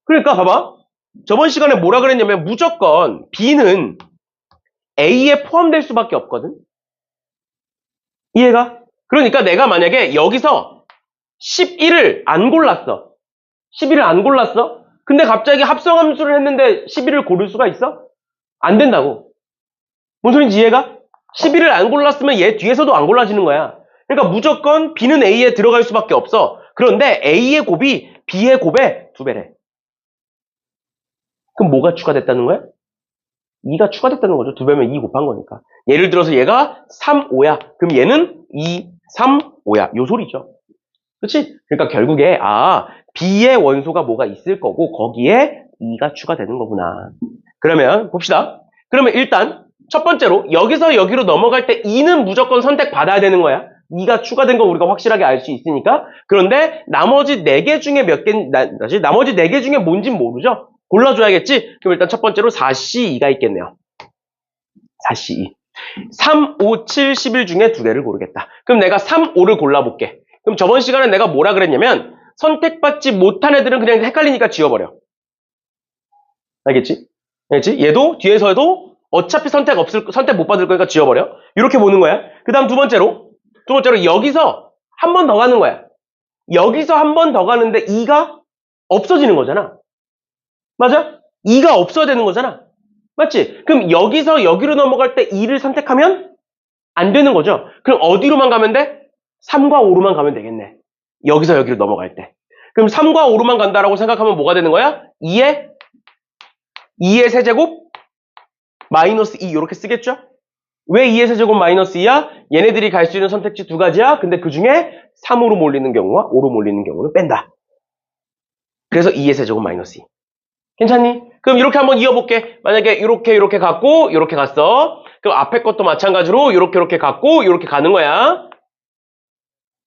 그러니까 봐봐. 저번 시간에 뭐라 그랬냐면 무조건 B는 A에 포함될 수밖에 없거든. 이해가? 그러니까 내가 만약에 여기서 11을 안 골랐어. 11을 안 골랐어? 근데 갑자기 합성함수를 했는데 11을 고를 수가 있어? 안 된다고. 뭔 소린지 이해가? 11을 안 골랐으면 얘 뒤에서도 안 골라지는 거야. 그러니까 무조건 B는 A에 들어갈 수밖에 없어. 그런데 A의 곱이 B의 곱의 2배래. 그럼 뭐가 추가됐다는 거야? 2가 추가됐다는 거죠. 2배면 2 곱한 거니까. 예를 들어서 얘가 3, 5야. 그럼 얘는 2, 3, 5야. 요 소리죠. 그치? 그러니까 결국에 B의 원소가 뭐가 있을 거고 거기에 2가 추가되는 거구나. 그러면 봅시다. 그러면 일단 첫 번째로 여기서 여기로 넘어갈 때 2는 무조건 선택받아야 되는 거야. 2가 추가된 거 우리가 확실하게 알 수 있으니까. 그런데 나머지 4개 중에 나머지 4개 중에 뭔진 모르죠? 골라줘야겠지? 그럼 일단 첫 번째로 4C2가 있겠네요. 4C2. 3, 5, 7, 11 중에 2개를 고르겠다. 그럼 내가 3, 5를 골라볼게. 그럼 저번 시간에 내가 뭐라 그랬냐면 선택받지 못한 애들은 그냥 헷갈리니까 지워버려. 알겠지? 알겠지? 얘도 뒤에서도 어차피 선택 못 받을 거니까 지워버려. 이렇게 보는 거야. 그 다음 두 번째로 여기서 한 번 더 가는 거야. 여기서 한 번 더 가는데 2가 없어지는 거잖아. 맞아? 2가 없어야 되는 거잖아. 맞지? 그럼 여기서 여기로 넘어갈 때 2를 선택하면 안 되는 거죠. 그럼 어디로만 가면 돼? 3과 5로만 가면 되겠네. 여기서 여기로 넘어갈 때. 그럼 3과 5로만 간다라고 생각하면 뭐가 되는 거야? 2의 세제곱 마이너스 2 이렇게 쓰겠죠? 왜 2의 세제곱 마이너스 2야? 얘네들이 갈 수 있는 선택지 2가지야. 근데 그 중에 3으로 몰리는 경우와 5로 몰리는 경우는 뺀다. 그래서 2의 세제곱 마이너스 2. 괜찮니? 그럼 이렇게 한번 이어볼게. 만약에 이렇게 갔고 이렇게 갔어. 그럼 앞에 것도 마찬가지로 이렇게 갔고 이렇게 가는 거야.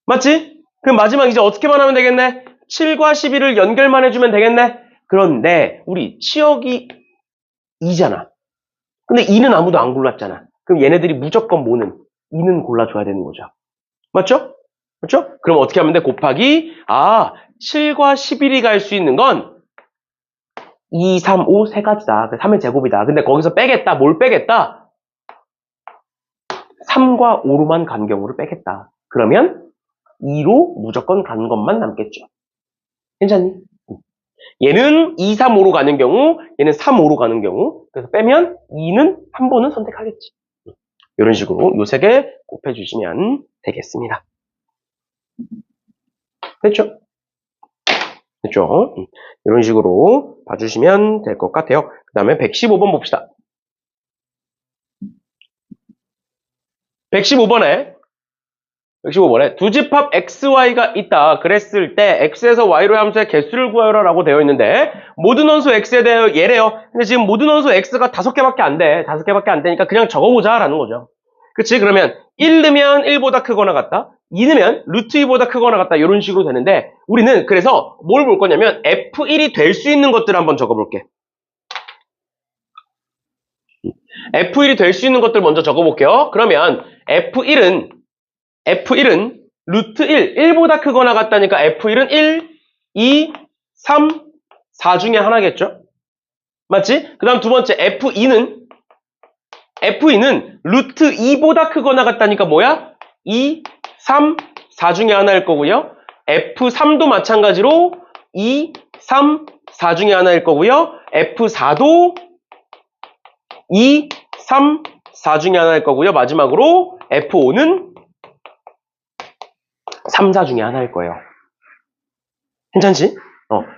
맞지? 그럼 마지막 이제 어떻게만 하면 되겠네? 7과 11을 연결만 해주면 되겠네? 그런데 우리 치역이 2잖아. 근데 2는 아무도 안 골랐잖아. 그럼 얘네들이 무조건 뭐는? 2는 골라줘야 되는 거죠. 맞죠? 그렇죠? 그럼 어떻게 하면 돼? 곱하기 7과 11이 갈 수 있는 건 2, 3, 5 세 가지다. 3의 제곱이다. 근데 거기서 빼겠다. 뭘 빼겠다? 3과 5로만 간 경우를 빼겠다. 그러면 2로 무조건 가는 것만 남겠죠. 괜찮니? 얘는 2, 3, 5로 가는 경우, 얘는 3, 5로 가는 경우. 그래서 빼면 2는 한 번은 선택하겠지. 이런 식으로 요 세 개 곱해주시면 되겠습니다. 됐죠? 됐죠? 이런 식으로 봐주시면 될 것 같아요. 그 다음에 115번 봅시다. 115번에 두 집합 xy가 있다 그랬을 때 x에서 y로의 함수의 개수를 구하여라 라고 되어 있는데 모든 원소 x에 대해 얘래요. 근데 지금 모든 원소 x가 5개밖에 안 돼. 5개밖에 안 되니까 그냥 적어보자 라는 거죠. 그치? 그러면 1 넣으면 1보다 크거나 같다. 2 넣으면 루트 2보다 크거나 같다. 이런 식으로 되는데 우리는 그래서 뭘 볼 거냐면 F1이 될 수 있는 것들을 한번 적어볼게. F1이 될 수 있는 것들 먼저 적어볼게요. 그러면 F1은 루트 1, 1보다 크거나 같다니까 F1은 1, 2, 3, 4 중에 하나겠죠? 맞지? 그 다음 두 번째 F2는 루트 2보다 크거나 같다니까 뭐야? 2, 3, 4 중에 하나일 거고요. F3도 마찬가지로 2, 3, 4 중에 하나일 거고요. F4도 2, 3, 4 중에 하나일 거고요. 마지막으로 F5는 3, 4 중에 하나일 거예요. 괜찮지?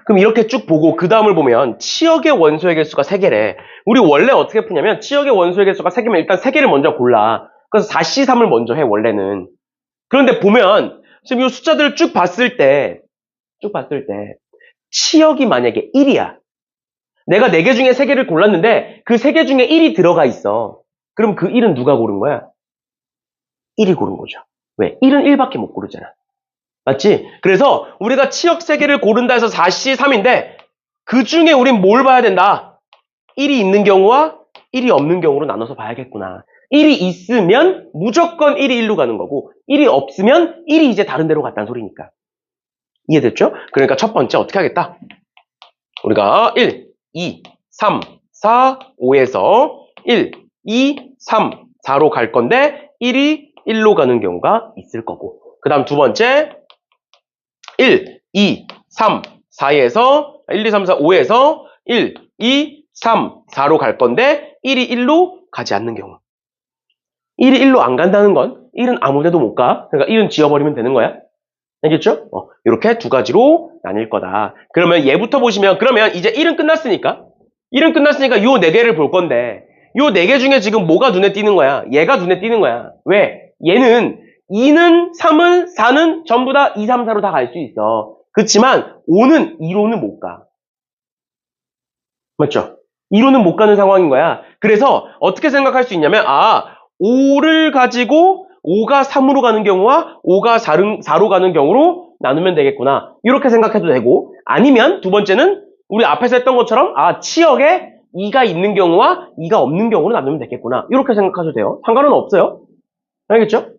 그럼 이렇게 쭉 보고 그 다음을 보면 치역의 원소의 개수가 3개래. 우리 원래 어떻게 푸냐면 치역의 원소의 개수가 3개면 일단 3개를 먼저 골라. 그래서 4C3을 먼저 해 원래는. 그런데 보면 지금 이 숫자들을 쭉 봤을 때 치역이 만약에 1이야. 내가 4개 중에 3개를 골랐는데 그 3개 중에 1이 들어가 있어. 그럼 그 1은 누가 고른 거야? 1이 고른 거죠. 왜? 1은 1밖에 못 고르잖아. 맞지? 그래서 우리가 치역 3개를 고른다 해서 4C3인데 그 중에 우린 뭘 봐야 된다? 1이 있는 경우와 1이 없는 경우로 나눠서 봐야겠구나. 1이 있으면 무조건 1이 1로 가는 거고 1이 없으면 1이 이제 다른 데로 갔다는 소리니까. 이해됐죠? 그러니까 첫 번째 어떻게 하겠다? 우리가 1, 2, 3, 4, 5에서 1, 2, 3, 4로 갈 건데 1이 1로 가는 경우가 있을 거고 그 다음 두 번째 1, 2, 3, 4에서 1, 2, 3, 4, 5에서 1, 2, 3, 4로 갈 건데 1이 1로 가지 않는 경우 1이 1로 안 간다는 건 1은 아무 데도 못 가. 그러니까 1은 지워버리면 되는 거야. 알겠죠? 이렇게 두 가지로 나뉠 거다. 그러면 얘부터 보시면 그러면 이제 1은 끝났으니까 요 네 개를 볼 건데 요 네 개 중에 지금 뭐가 눈에 띄는 거야? 얘가 눈에 띄는 거야. 왜? 얘는 2는 3은 4는 전부 다 2, 3, 4로 다 갈 수 있어. 그렇지만 5는 2로는 못 가. 맞죠? 2로는 못 가는 상황인 거야. 그래서 어떻게 생각할 수 있냐면 5를 가지고 5가 3으로 가는 경우와 5가 4로 가는 경우로 나누면 되겠구나. 이렇게 생각해도 되고 아니면 두 번째는 우리 앞에서 했던 것처럼 치역에 2가 있는 경우와 2가 없는 경우로 나누면 되겠구나. 이렇게 생각하셔도 돼요. 상관은 없어요. 알겠죠?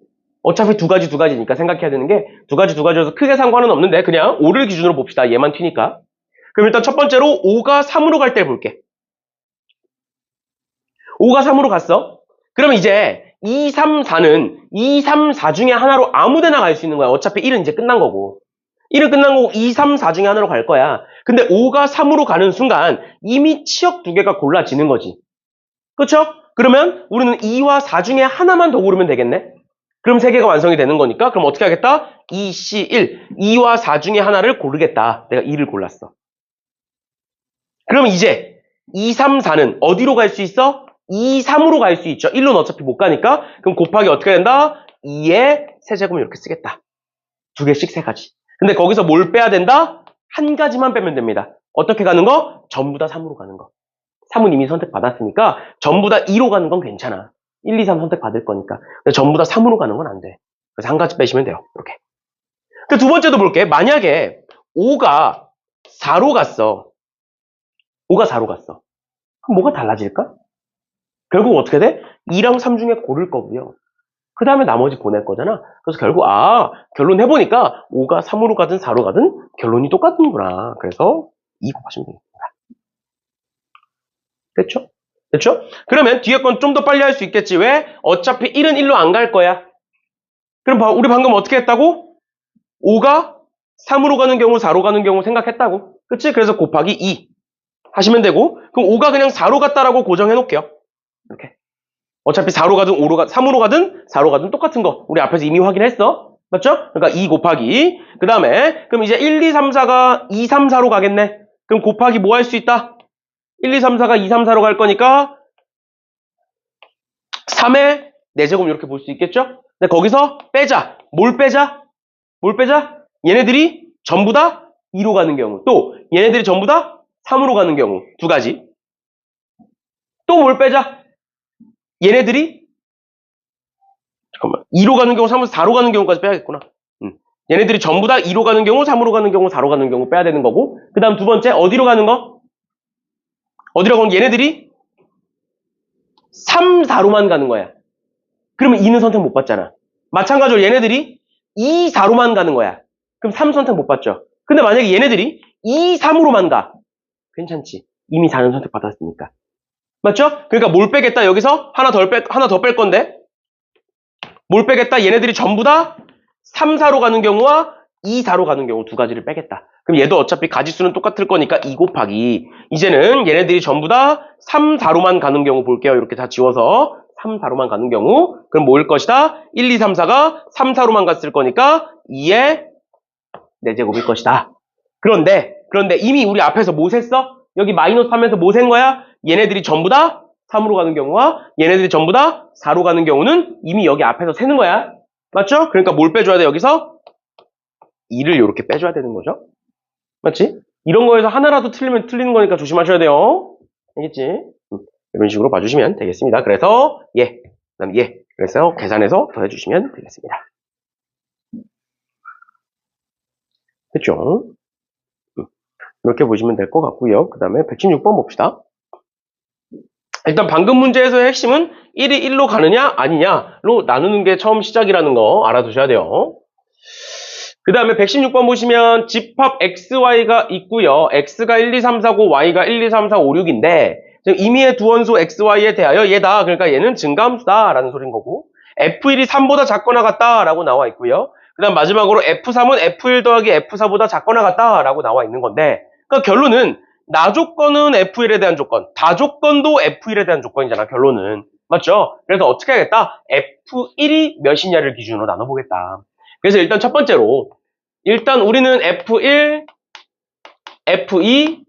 어차피 두 가지니까 생각해야 되는 게 두 가지여서 크게 상관은 없는데 그냥 5를 기준으로 봅시다. 얘만 튀니까. 그럼 일단 첫 번째로 5가 3으로 갈 때 볼게. 5가 3으로 갔어. 그럼 이제 2, 3, 4는 2, 3, 4 중에 하나로 아무 데나 갈 수 있는 거야. 어차피 1은 이제 끝난 거고. 1은 끝난 거고 2, 3, 4 중에 하나로 갈 거야. 근데 5가 3으로 가는 순간 이미 치역 두 개가 골라지는 거지. 그렇죠? 그러면 우리는 2와 4 중에 하나만 더 고르면 되겠네. 그럼 세 개가 완성이 되는 거니까 그럼 어떻게 하겠다? 2, C, 1. 2와 4 중에 하나를 고르겠다. 내가 2를 골랐어. 그럼 이제 2, 3, 4는 어디로 갈 수 있어? 2, 3으로 갈 수 있죠. 1로는 어차피 못 가니까. 그럼 곱하기 어떻게 된다? 2의 세제곱을 이렇게 쓰겠다. 두 개씩 세 가지. 근데 거기서 뭘 빼야 된다? 한 가지만 빼면 됩니다. 어떻게 가는 거? 전부 다 3으로 가는 거. 3은 이미 선택받았으니까 전부 다 2로 가는 건 괜찮아. 1, 2, 3 선택받을 거니까. 근데 전부 다 3으로 가는 건 안 돼. 그래서 한 가지 빼시면 돼요. 이렇게. 그 두 번째도 볼게. 만약에 5가 4로 갔어. 5가 4로 갔어. 그럼 뭐가 달라질까? 결국 어떻게 돼? 2랑 3 중에 고를 거고요. 그 다음에 나머지 보낼 거잖아. 그래서 결국 결론 해보니까 5가 3으로 가든 4로 가든 결론이 똑같은구나. 그래서 2 곱하시면 되겠습니다. 됐죠? 됐죠? 그러면 뒤에 건 좀 더 빨리 할 수 있겠지. 왜? 어차피 1은 1로 안 갈 거야. 그럼 우리 방금 어떻게 했다고? 5가 3으로 가는 경우, 4로 가는 경우 생각했다고. 그치? 그래서 곱하기 2 하시면 되고 그럼 5가 그냥 4로 갔다라고 고정해 놓을게요. 이렇게. 어차피 4로 가든 3으로 가든 4로 가든 똑같은 거. 우리 앞에서 이미 확인했어. 맞죠? 그러니까 2 곱하기. 그 다음에 그럼 이제 1, 2, 3, 4가 2, 3, 4로 가겠네. 그럼 곱하기 뭐 할 수 있다? 1, 2, 3, 4가 2, 3, 4로 갈 거니까 3의 4제곱 이렇게 볼 수 있겠죠? 근데 거기서 빼자. 뭘 빼자? 얘네들이 전부 다 2로 가는 경우. 또 얘네들이 전부 다 3으로 가는 경우. 두 가지. 또 뭘 빼자? 얘네들이 2로 가는 경우, 3에서 4로 가는 경우까지 빼야겠구나. 얘네들이 전부 다 2로 가는 경우, 3으로 가는 경우, 4로 가는 경우 빼야 되는 거고 그 다음 두 번째 어디로 가는 거? 어디로 가는 얘네들이 3, 4로만 가는 거야. 그러면 2는 선택 못 받잖아. 마찬가지로 얘네들이 2, 4로만 가는 거야. 그럼 3 선택 못 받죠. 근데 만약에 얘네들이 2, 3으로만 가. 괜찮지. 이미 4는 선택 받았으니까. 맞죠? 그러니까 뭘 빼겠다 여기서? 하나 더 뺄 건데 뭘 빼겠다? 얘네들이 전부 다 3, 4로 가는 경우와 2, 4로 가는 경우 두 가지를 빼겠다. 그럼 얘도 어차피 가지수는 똑같을 거니까 2 곱하기. 이제는 얘네들이 전부 다 3, 4로만 가는 경우 볼게요. 이렇게 다 지워서 3, 4로만 가는 경우. 그럼 뭐일 것이다? 1, 2, 3, 4가 3, 4로만 갔을 거니까 2의 4제곱일 것이다. 그런데 이미 우리 앞에서 뭐 셌어? 여기 마이너스 3에서 뭐 센 거야? 얘네들이 전부 다 3으로 가는 경우와 얘네들이 전부 다 4로 가는 경우는 이미 여기 앞에서 세는 거야. 맞죠? 그러니까 뭘 빼줘야 돼 여기서? 2를 이렇게 빼줘야 되는 거죠. 맞지? 이런 거에서 하나라도 틀리면 틀리는 거니까 조심하셔야 돼요. 알겠지? 이런 식으로 봐주시면 되겠습니다. 그래서 그다음 그래서 계산해서 더해주시면 되겠습니다. 됐죠? 이렇게 보시면 될 것 같고요. 그 다음에 116번 봅시다. 일단 방금 문제에서의 핵심은 1이 1로 가느냐 아니냐로 나누는 게 처음 시작이라는 거 알아두셔야 돼요. 그 다음에 116번 보시면 집합 XY가 있고요. X가 1, 2, 3, 4, 9, Y가 1, 2, 3, 4, 5, 6인데 임의의 두 원소 XY에 대하여 얘다. 그러니까 얘는 증가함수다 라는 소린 거고 F1이 3보다 작거나 같다 라고 나와 있고요. 그 다음 마지막으로 F3은 F1 더하기 F4보다 작거나 같다 라고 나와 있는 건데 그러니까 결론은 나조건은 F1에 대한 조건, 다조건도 F1에 대한 조건이잖아 결론은. 맞죠? 그래서 어떻게 하겠다? F1이 몇이냐를 기준으로 나눠보겠다. 그래서 일단 첫 번째로 일단 우리는 F1, F2,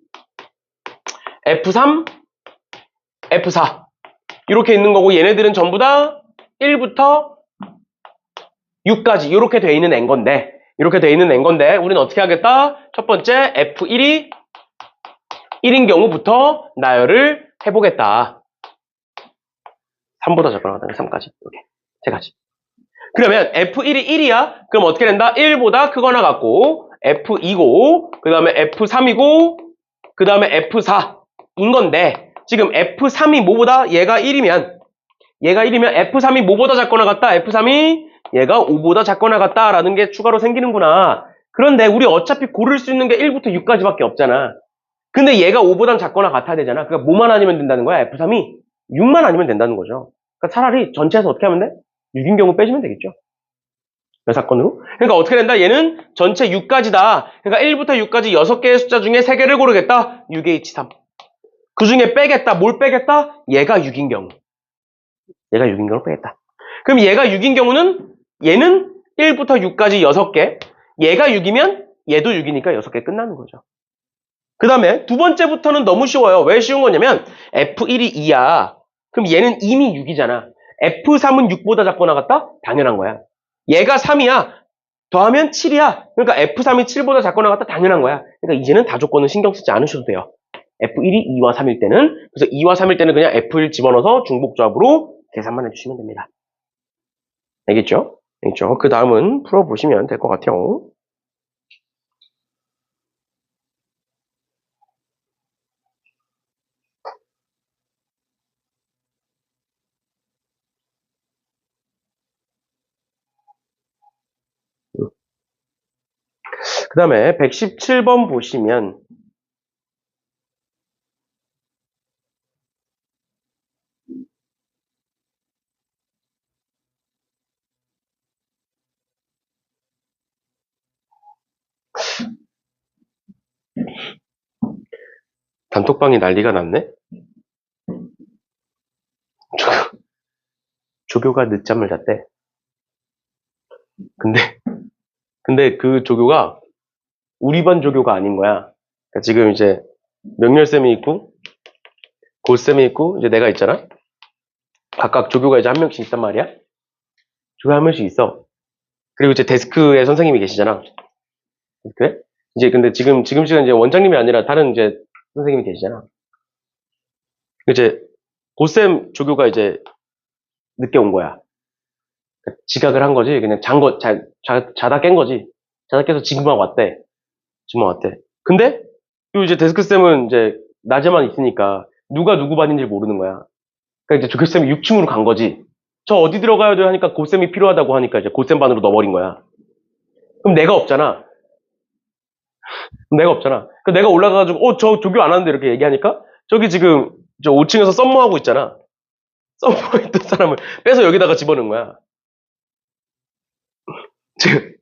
F3, F4 이렇게 있는 거고 얘네들은 전부 다 1부터 6까지 이렇게 돼 있는 N건데 우리는 어떻게 하겠다? 첫 번째 F1이 1인 경우부터 나열을 해보겠다. 3보다 작거나 같다는 3까지 이렇게 세 가지. 그러면 F1이 1이야? 그럼 어떻게 된다? 1보다 크거나 같고 F2고 그 다음에 F3이고 그 다음에 F4인 건데 지금 F3이 뭐보다 얘가 1이면 F3이 뭐보다 작거나 같다? F3이 얘가 5보다 작거나 같다 라는 게 추가로 생기는구나. 그런데 우리 어차피 고를 수 있는 게 1부터 6까지밖에 없잖아. 근데 얘가 5보단 작거나 같아야 되잖아. 그러니까 뭐만 아니면 된다는 거야? F3이 6만 아니면 된다는 거죠. 그러니까 차라리 전체에서 어떻게 하면 돼? 6인 경우 빼주면 되겠죠. 몇 사건으로? 그러니까 어떻게 된다? 얘는 전체 6까지다. 그러니까 1부터 6까지 6개의 숫자 중에 3개를 고르겠다. 6H3. 그 중에 빼겠다. 뭘 빼겠다? 얘가 6인 경우. 얘가 6인 경우를 빼겠다. 그럼 얘가 6인 경우는 얘는 1부터 6까지 6개. 얘가 6이면 얘도 6이니까 6개 끝나는 거죠. 그 다음에 두 번째부터는 너무 쉬워요. 왜 쉬운 거냐면 F1이 2야. 그럼 얘는 이미 6이잖아. F3은 6보다 작거나 같다? 당연한 거야. 얘가 3이야. 더하면 7이야. 그러니까 F3이 7보다 작거나 같다? 당연한 거야. 그러니까 이제는 다조건은 신경 쓰지 않으셔도 돼요. F1이 2와 3일 때는 그래서 2와 3일 때는 그냥 F1 집어넣어서 중복조합으로 계산만 해주시면 됩니다. 알겠죠? 알겠죠? 그 다음은 풀어보시면 될 것 같아요. 그 다음에 117번 보시면 단톡방이 난리가 났네? 조교가 늦잠을 잤대. 근데 그 조교가 우리 반 조교가 아닌 거야. 그러니까 지금 이제 명렬쌤이 있고 고쌤이 있고 이제 내가 있잖아. 각각 조교가 이제 한 명씩 있단 말이야. 조교 한 명씩 있어. 그리고 이제 데스크에 선생님이 계시잖아. 그래? 이제 근데 지금 시간 이제 원장님이 아니라 다른 이제 선생님이 계시잖아. 이제 고쌤 조교가 이제 늦게 온 거야. 그러니까 지각을 한 거지. 그냥 자다 깬 거지. 자다 깨서 지금만 왔대. 근데 또 이제 데스크쌤은 이제 낮에만 있으니까 누가 누구 반인지 모르는 거야. 그러니까 이제 조교쌤이 6층으로 간 거지. 저 어디 들어가야 돼요 하니까 고쌤이 필요하다고 하니까 이제 고쌤 반으로 넣어버린 거야. 그럼 내가 없잖아. 그럼 내가 올라가가지고 저 조교 안 하는데 이렇게 얘기하니까 저기 지금 저 5층에서 썸머하고 있잖아. 썸머에 있던 사람을 빼서 여기다가 집어넣은 거야. 지금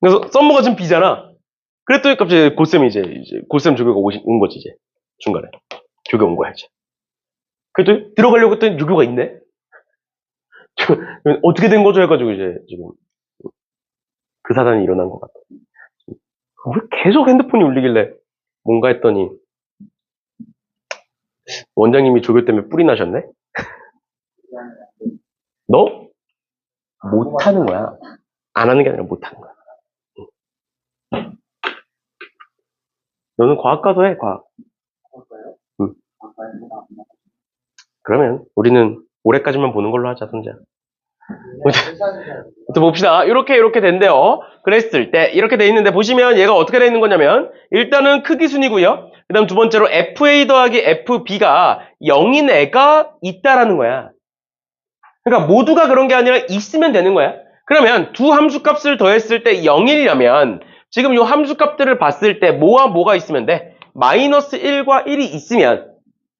그래서 썸머가 지금 비잖아. 그랬더니 갑자기 고쌤이 이제 고쌤 조교가 온 거지 이제 중간에 조교 온 거야 이제. 그랬더니 들어가려고 했더니 조교가 있네. 어떻게 된 거죠 해가지고 이제 지금 그 사단이 일어난 것 같아. 왜 계속 핸드폰이 울리길래 뭔가 했더니 원장님이 조교 때문에 뿔이 나셨네? 너? 못하는 거야. 안 하는 게 아니라 못하는 거야. 너는 과학 가서 해, 과학. 응. 그러면 우리는 올해까지만 보는 걸로 하자, 손자. 또 봅시다. 이렇게 된대요. 그랬을 때 이렇게 돼 있는데 보시면 얘가 어떻게 돼 있는 거냐면 일단은 크기순이고요. 그 다음 두 번째로 FA 더하기 FB가 0인 애가 있다라는 거야. 그러니까 모두가 그런 게 아니라 있으면 되는 거야. 그러면 두 함수값을 더했을 때 0이라면 지금 이 함수값들을 봤을 때 뭐와 뭐가 있으면 돼? 마이너스 1과 1이 있으면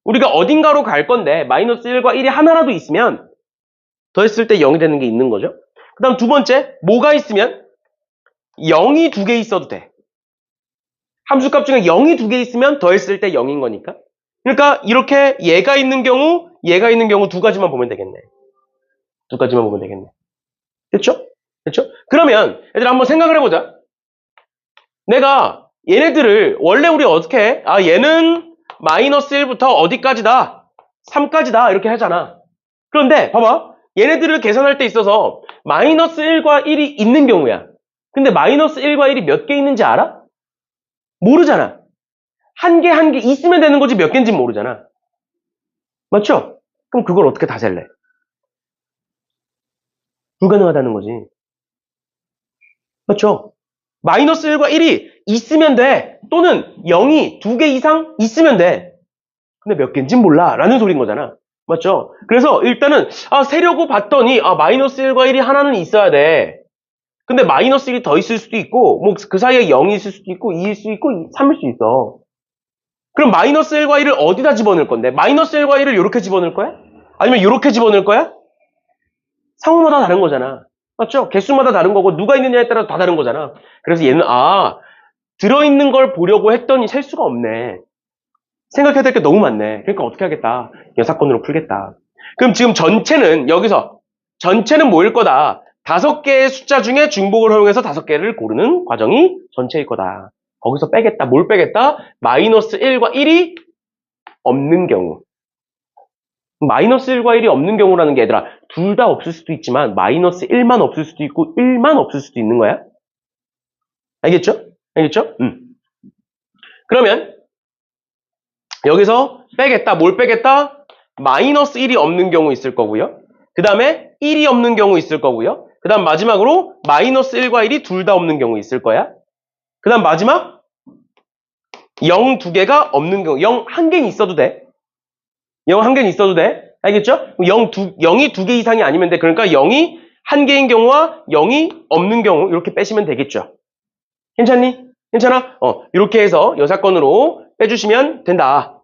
우리가 어딘가로 갈 건데 마이너스 1과 1이 하나라도 있으면 더했을 때 0이 되는 게 있는 거죠. 그 다음 두 번째, 뭐가 있으면 0이 두 개 있어도 돼. 함수값 중에 0이 두 개 있으면 더했을 때 0인 거니까. 그러니까 이렇게 얘가 있는 경우 두 가지만 보면 되겠네. 두 가지만 보면 되겠네. 됐죠? 됐죠? 그러면 얘들아 한번 생각을 해보자. 내가 얘네들을 원래 우리 어떻게 해? 아 얘는 마이너스 1부터 어디까지다? 3까지다 이렇게 하잖아. 그런데 봐봐. 얘네들을 계산할 때 있어서 마이너스 1과 1이 있는 경우야. 근데 마이너스 1과 1이 몇 개 있는지 알아? 모르잖아. 한 개 있으면 되는 거지 몇 개인지 모르잖아. 맞죠? 그럼 그걸 어떻게 다 셀래? 불가능하다는 거지. 맞죠? 마이너스 1과 1이 있으면 돼. 또는 0이 두 개 이상 있으면 돼. 근데 몇 개인지 몰라. 라는 소리인 거잖아. 맞죠? 그래서 일단은 세려고 봤더니 마이너스 1과 1이 하나는 있어야 돼. 근데 마이너스 1이 더 있을 수도 있고 뭐 그 사이에 0이 있을 수도 있고 2일 수 있고 3일 수 있어. 그럼 마이너스 1과 1을 어디다 집어넣을 건데? 마이너스 1과 1을 이렇게 집어넣을 거야? 아니면 이렇게 집어넣을 거야? 상호마다 다른 거잖아. 맞죠? 개수마다 다른 거고 누가 있느냐에 따라 다 다른 거잖아. 그래서 얘는 들어있는 걸 보려고 했더니 셀 수가 없네. 생각해야 될 게 너무 많네. 그러니까 어떻게 하겠다. 여사건으로 풀겠다. 그럼 지금 전체는 여기서 전체는 뭐일 거다. 5개의 숫자 중에 중복을 허용해서 5개를 고르는 과정이 전체일 거다. 거기서 빼겠다. 뭘 빼겠다? 마이너스 1과 1이 없는 경우. 마이너스 1과 1이 없는 경우라는 게 얘들아 둘 다 없을 수도 있지만 마이너스 1만 없을 수도 있고 1만 없을 수도 있는 거야. 알겠죠? 알겠죠? 그러면 여기서 빼겠다. 뭘 빼겠다? 마이너스 1이 없는 경우 있을 거고요. 그 다음에 1이 없는 경우 있을 거고요. 그 다음 마지막으로 마이너스 1과 1이 둘 다 없는 경우 있을 거야. 그 다음 마지막 0 두 개가 없는 경우 0 한 개는 있어도 돼. 0 한 개는 있어도 돼. 알겠죠? 0이 두 개 이상이 아니면 돼. 그러니까 0이 한 개인 경우와 0이 없는 경우 이렇게 빼시면 되겠죠. 괜찮니? 괜찮아? 이렇게 해서 여사건으로 빼주시면 된다.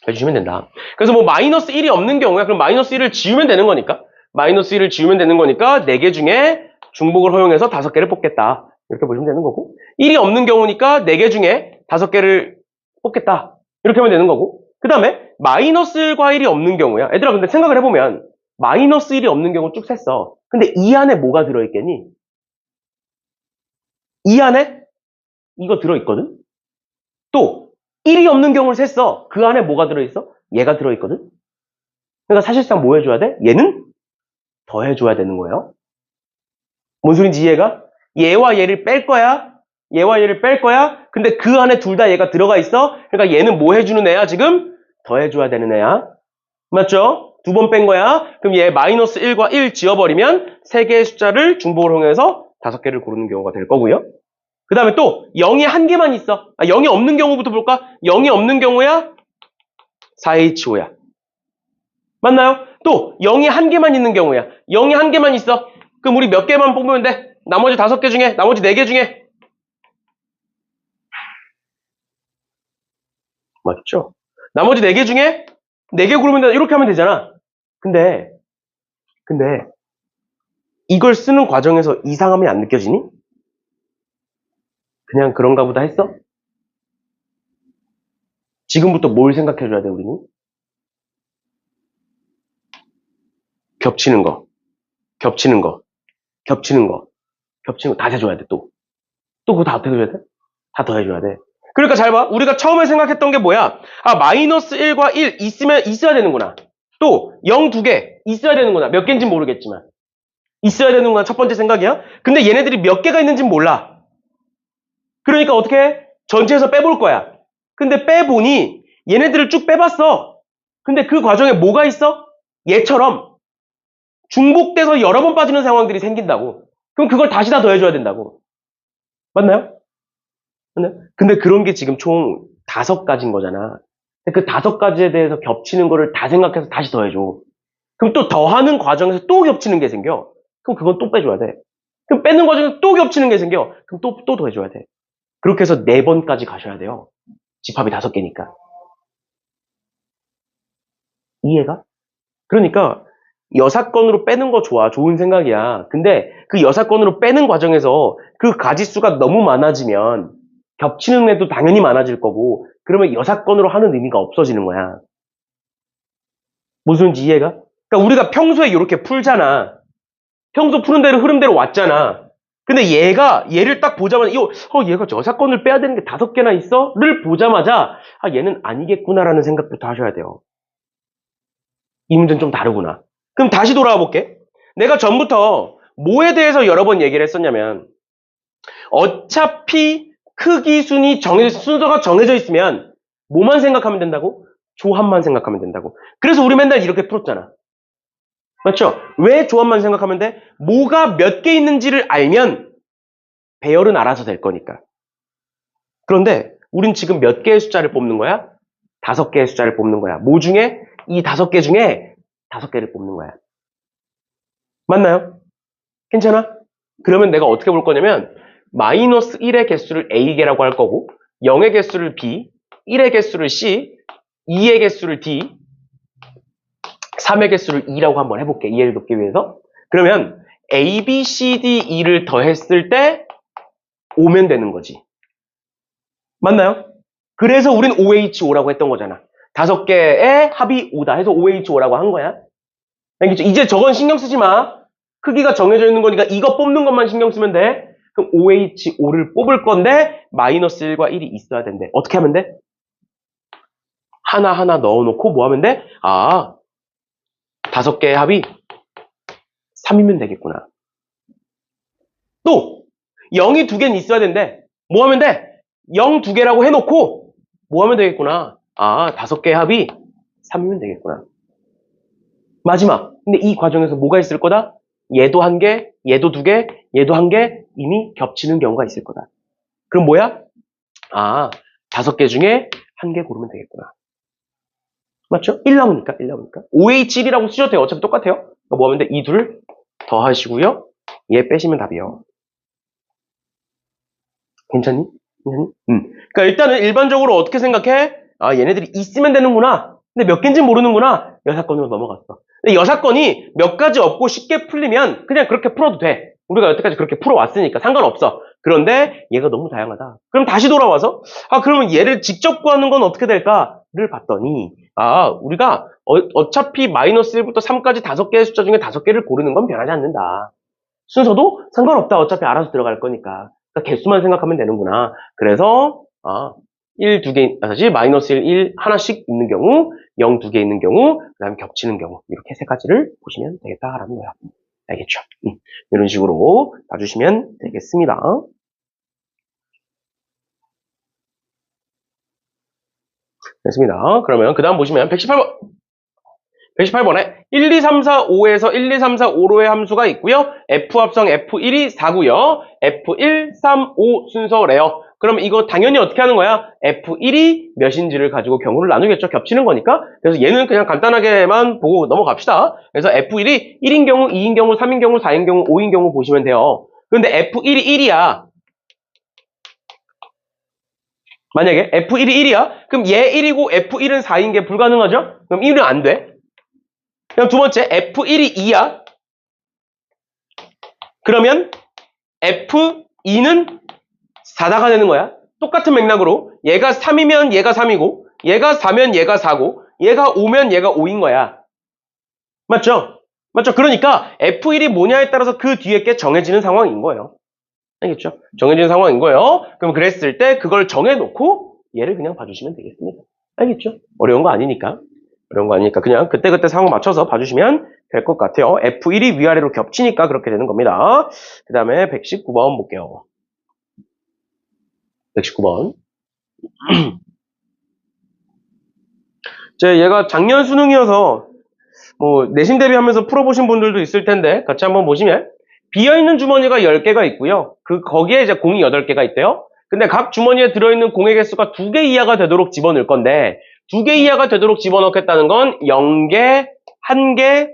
빼주시면 된다. 그래서 뭐 마이너스 1이 없는 경우야. 그럼 마이너스 1을 지우면 되는 거니까. 마이너스 1을 지우면 되는 거니까 4개 중에 중복을 허용해서 5개를 뽑겠다. 이렇게 보시면 되는 거고. 1이 없는 경우니까 4개 중에 5개를 뽑겠다. 이렇게 하면 되는 거고. 그 다음에 마이너스 1과 1이 없는 경우야. 얘들아 근데 생각을 해보면 마이너스 1이 없는 경우 쭉 셌어. 근데 이 안에 뭐가 들어있겠니? 이 안에 이거 들어있거든? 또 1이 없는 경우를 셌어. 그 안에 뭐가 들어있어? 얘가 들어있거든? 그러니까 사실상 뭐 해줘야 돼? 얘는 더해줘야 되는 거예요. 뭔 소린지 이해가? 얘와 얘를 뺄 거야. 얘와 얘를 뺄 거야. 근데 그 안에 둘 다 얘가 들어가 있어. 그러니까 얘는 뭐 해주는 애야 지금? 더해줘야 되는 애야. 맞죠? 2번 뺀 거야. 그럼 얘 마이너스 1과 1 지워버리면 3개의 숫자를 중복을 허용해서 5개를 고르는 경우가 될 거고요. 그 다음에 또 0이 한 개만 있어. 0이 없는 경우부터 볼까? 0이 없는 경우야 4H5야. 맞나요? 또 0이 한 개만 있는 경우야. 0이 한 개만 있어. 그럼 우리 몇 개만 뽑으면 돼? 나머지 5개 중에, 나머지 4개 중에. 맞죠? 나머지 4개 중에 4개 고르면 돼. 이렇게 하면 되잖아. 근데 이걸 쓰는 과정에서 이상함이 안 느껴지니? 그냥 그런가 보다 했어? 지금부터 뭘 생각해줘야 돼, 우리는? 겹치는 거 다 해줘야 돼, 또. 또 그거 다 어떻게 해줘야 돼? 다 더해줘야 돼. 그러니까 잘 봐. 우리가 처음에 생각했던 게 뭐야? 마이너스 1과 1 있어야 되는구나. 또 0 2개 있어야 되는구나. 몇 개인지 모르겠지만. 있어야 되는구나. 첫 번째 생각이야. 근데 얘네들이 몇 개가 있는지 몰라. 그러니까 어떻게 해? 전체에서 빼볼 거야. 근데 빼보니 얘네들을 쭉 빼봤어. 근데 그 과정에 뭐가 있어? 얘처럼 중복돼서 여러 번 빠지는 상황들이 생긴다고. 그럼 그걸 다시 다 더해줘야 된다고. 맞나요? 맞나요? 근데 그런 게 지금 총 5가지인 거잖아. 그 5가지에 대해서 겹치는 거를 다 생각해서 다시 더해줘. 그럼 또 더하는 과정에서 또 겹치는 게 생겨. 그럼 그건 또 빼줘야 돼. 그럼 빼는 과정에서 또 겹치는 게 생겨. 그럼 또 더해줘야 돼. 그렇게 해서 4번까지 가셔야 돼요. 집합이 5개니까. 이해가? 그러니까 여사건으로 빼는 거 좋아. 좋은 생각이야. 근데 그 여사건으로 빼는 과정에서 그 가지수가 너무 많아지면 겹치는 애도 당연히 많아질 거고 그러면 여사건으로 하는 의미가 없어지는 거야. 무슨 이해가? 그러니까 우리가 평소에 이렇게 풀잖아. 평소 푸는 대로 흐름대로 왔잖아. 근데 얘를 딱 보자마자 얘가 여사건을 빼야 되는 게 5개나 있어? 를 보자마자 얘는 아니겠구나라는 생각부터 하셔야 돼요. 이 문제는 좀 다르구나. 그럼 다시 돌아와 볼게. 내가 전부터 뭐에 대해서 여러 번 얘기를 했었냐면 어차피 크기 순서가 정해져 있으면 뭐만 생각하면 된다고? 조합만 생각하면 된다고. 그래서 우리 맨날 이렇게 풀었잖아. 맞죠? 왜 조합만 생각하면 돼? 뭐가 몇 개 있는지를 알면 배열은 알아서 될 거니까. 그런데 우린 지금 몇 개의 숫자를 뽑는 거야? 5개의 숫자를 뽑는 거야. 뭐 중에? 이 5개 중에 5개를 뽑는 거야. 맞나요? 괜찮아? 그러면 내가 어떻게 볼 거냐면 마이너스 1의 개수를 A개라고 할 거고 0의 개수를 B, 1의 개수를 C, 2의 개수를 D, 3의 개수를 E라고 한번 해볼게. 이해를 돕기 위해서. 그러면 A, B, C, D, E를 더했을 때 5면 되는 거지. 맞나요? 그래서 우린 OH5라고 했던 거잖아. 5개의 합이 5다 해서 OH5라고 한 거야. 알겠죠? 이제 저건 신경 쓰지 마. 크기가 정해져 있는 거니까 이거 뽑는 것만 신경 쓰면 돼. 그럼 OH5를 뽑을 건데 마이너스 1과 1이 있어야 된대. 어떻게 하면 돼? 하나하나 넣어놓고 뭐 하면 돼? 5개의 합이 3이면 되겠구나. 또 0이 2개는 있어야 된대. 뭐 하면 돼? 0 2개라고 해놓고 뭐 하면 되겠구나. 5개의 합이 3이면 되겠구나. 마지막. 근데 이 과정에서 뭐가 있을 거다? 얘도 1개, 얘도 2개, 얘도 1개 이미 겹치는 경우가 있을 거다. 그럼 뭐야? 5개 중에 1개 고르면 되겠구나. 맞죠? 1 나오니까. 5H1이라고 쓰셔도 돼요. 어차피 똑같아요. 그러니까 뭐 하면 돼? 이 둘 더하시고요. 얘 빼시면 답이에요. 괜찮니? 그러니까 일단은 일반적으로 어떻게 생각해? 얘네들이 있으면 되는구나. 근데 몇 개인지 모르는구나. 여사건으로 넘어갔어. 근데 여사건이 몇 가지 없고 쉽게 풀리면 그냥 그렇게 풀어도 돼. 우리가 여태까지 그렇게 풀어왔으니까 상관없어. 그런데 얘가 너무 다양하다. 그럼 다시 돌아와서 그러면 얘를 직접 구하는 건 어떻게 될까를 봤더니 우리가 어차피 마이너스 1부터 3까지 5개의 숫자 중에 5개를 고르는 건 변하지 않는다. 순서도 상관없다. 어차피 알아서 들어갈 거니까. 그러니까 개수만 생각하면 되는구나. 그래서 1, 2개, 다시 마이너스 1 하나씩 있는 경우, 0, 2개 있는 경우, 그 다음에 겹치는 경우 이렇게 3가지를 보시면 되겠다라는 거야. 알겠죠? 이런 식으로 봐주시면 되겠습니다. 됐습니다. 그러면 그 다음 보시면 118번. 118번에 1, 2, 3, 4, 5에서 1, 2, 3, 4, 5로의 함수가 있고요. F 합성 F1이 4고요. F1, 3, 5 순서래요. 그럼 이거 당연히 어떻게 하는 거야? F1이 몇인지를 가지고 경우를 나누겠죠. 겹치는 거니까. 그래서 얘는 그냥 간단하게만 보고 넘어갑시다. 그래서 F1이 1인 경우, 2인 경우, 3인 경우, 4인 경우, 5인 경우 보시면 돼요. 그런데 F1이 1이야. 만약에 F1이 1이야? 그럼 얘 1이고 F1은 4인 게 불가능하죠? 그럼 1은 안 돼. 그럼 두 번째 F1이 2야. 그러면 F2는 4다가 되는 거야. 똑같은 맥락으로 얘가 3이면 얘가 3이고 얘가 4면 얘가 4고 얘가 5면 얘가 5인 거야. 맞죠? 맞죠? 그러니까 F1이 뭐냐에 따라서 그 뒤에 게 정해지는 상황인 거예요. 알겠죠? 정해지는 상황인 거예요. 그럼 그랬을 때 그걸 정해놓고 얘를 그냥 봐주시면 되겠습니다. 알겠죠? 어려운 거 아니니까. 그냥 그때그때 상황 맞춰서 봐주시면 될 것 같아요. F1이 위아래로 겹치니까 그렇게 되는 겁니다. 그 다음에 119번 볼게요. 119번. 얘가 작년 수능이어서 뭐 내신 대비하면서 풀어보신 분들도 있을 텐데 같이 한번 보시면 비어있는 주머니가 10개가 있고요. 거기에 이제 공이 8개가 있대요. 근데 각 주머니에 들어있는 공의 개수가 2개 이하가 되도록 집어넣을 건데 2개 이하가 되도록 집어넣겠다는 건 0개, 1개,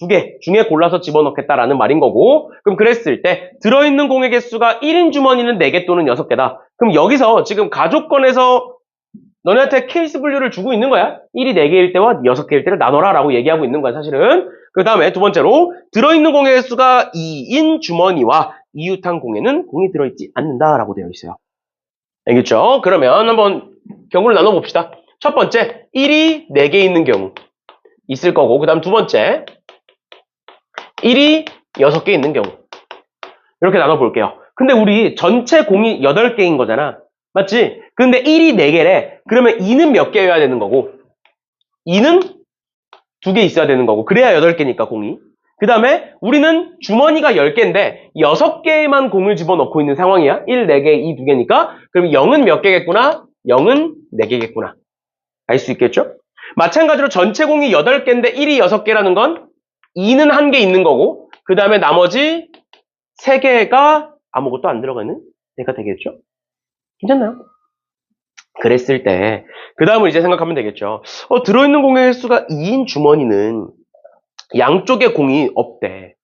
2개 중에 골라서 집어넣겠다라는 말인 거고, 그럼 그랬을 때 들어있는 공의 개수가 1인 주머니는 4개 또는 6개다. 그럼 여기서 지금 가족권에서 너네한테 케이스 분류를 주고 있는 거야. 1이 4개일 때와 6개일 때를 나눠라 라고 얘기하고 있는 거야, 사실은. 그 다음에 두 번째로 들어있는 공의 개수가 2인 주머니와 이웃한 공에는 공이 들어있지 않는다라고 되어 있어요. 알겠죠? 그러면 한번 경우를 나눠봅시다. 첫 번째, 1이 4개 있는 경우 있을 거고, 그 다음 두 번째 1이 6개 있는 경우 이렇게 나눠볼게요. 근데 우리 전체 공이 8개인 거잖아. 맞지? 근데 1이 4개래. 그러면 2는 몇 개여야 되는 거고 2는 2개 있어야 되는 거고 그래야 8개니까 공이. 그 다음에 우리는 주머니가 10개인데 6개만 공을 집어넣고 있는 상황이야. 1, 4개, 2, 2개니까. 그럼 0은 몇 개겠구나? 0은 4개겠구나. 알 수 있겠죠? 마찬가지로 전체 공이 8개인데 1이 6개라는 건 2는 1개 있는 거고 그 다음에 나머지 3개가 아무것도 안 들어가는 애가 되겠죠? 괜찮나요? 그랬을 때 그 다음을 이제 생각하면 되겠죠. 들어있는 공의 횟수가 2인 주머니는 양쪽에 공이 없대.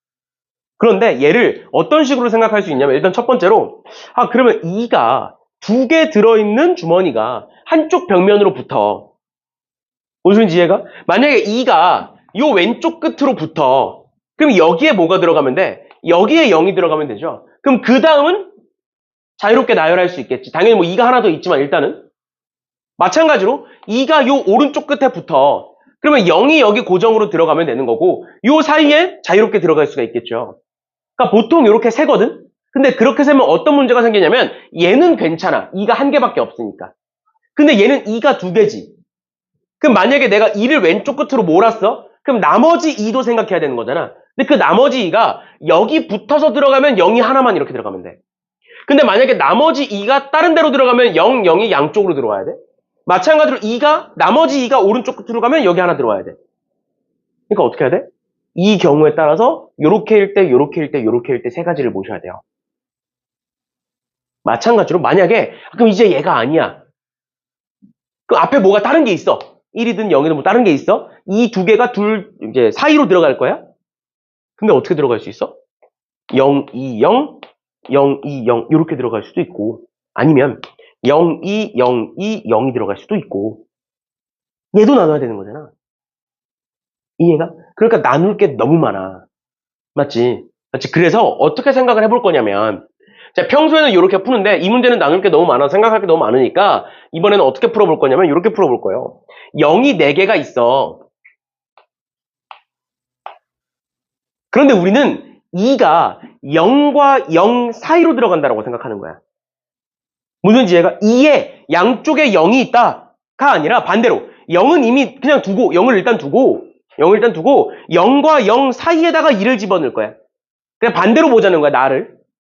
그런데 얘를 어떤 식으로 생각할 수 있냐면 일단 첫 번째로 그러면 2가 2개 들어있는 주머니가 한쪽 벽면으로 붙어. 무슨 이해가? 만약에 2가 요 왼쪽 끝으로 붙어. 그럼 여기에 뭐가 들어가면 돼? 여기에 0이 들어가면 되죠. 그럼 그 다음은 자유롭게 나열할 수 있겠지. 당연히 뭐 2가 하나 더 있지만 일단은. 마찬가지로 2가 요 오른쪽 끝에 붙어. 그러면 0이 여기 고정으로 들어가면 되는 거고 요 사이에 자유롭게 들어갈 수가 있겠죠. 그러니까 보통 이렇게 세거든? 근데 그렇게 세면 어떤 문제가 생기냐면 얘는 괜찮아. 2가 1개밖에 없으니까. 근데 얘는 2가 2개지. 그럼 만약에 내가 2를 왼쪽 끝으로 몰았어? 그럼 나머지 2도 생각해야 되는 거잖아. 근데 그 나머지 2가 여기 붙어서 들어가면 0이 하나만 이렇게 들어가면 돼. 근데 만약에 나머지 2가 다른 데로 들어가면 0, 0이 양쪽으로 들어와야 돼. 마찬가지로 나머지 2가 오른쪽 끝으로 가면 여기 하나 들어와야 돼. 그러니까 어떻게 해야 돼? 이 경우에 따라서 요렇게일 때, 요렇게일 때, 요렇게일 때 세 가지를 보셔야 돼요. 마찬가지로 만약에 그럼 이제 얘가 아니야. 그 앞에 뭐가 다른 게 있어. 1이든 0이든 뭐 다른 게 있어. 이 두 개가 이제 사이로 들어갈 거야. 근데 어떻게 들어갈 수 있어? 0, 2, 0, 0, 2, 0 이렇게 들어갈 수도 있고 아니면 0, 2, 0, 2, 0이 들어갈 수도 있고 얘도 나눠야 되는 거잖아. 이해가? 그러니까 나눌 게 너무 많아. 맞지? 맞지? 그래서 어떻게 생각을 해볼 거냐면 자, 평소에는 이렇게 푸는데 이 문제는 나눌 게 너무 많아. 생각할 게 너무 많으니까 이번에는 어떻게 풀어볼 거냐면 이렇게 풀어볼 거예요. 0이 4개가 있어. 그런데 우리는 2가 0과 0 사이로 들어간다고 생각하는 거야. 무슨 이해가? 2에 양쪽에 0이 있다가 아니라 반대로 0은 이미 그냥 두고 0을 일단 두고 0과 0 사이에다가 2를 집어넣을 거야. 그냥 반대로 보자는 거야.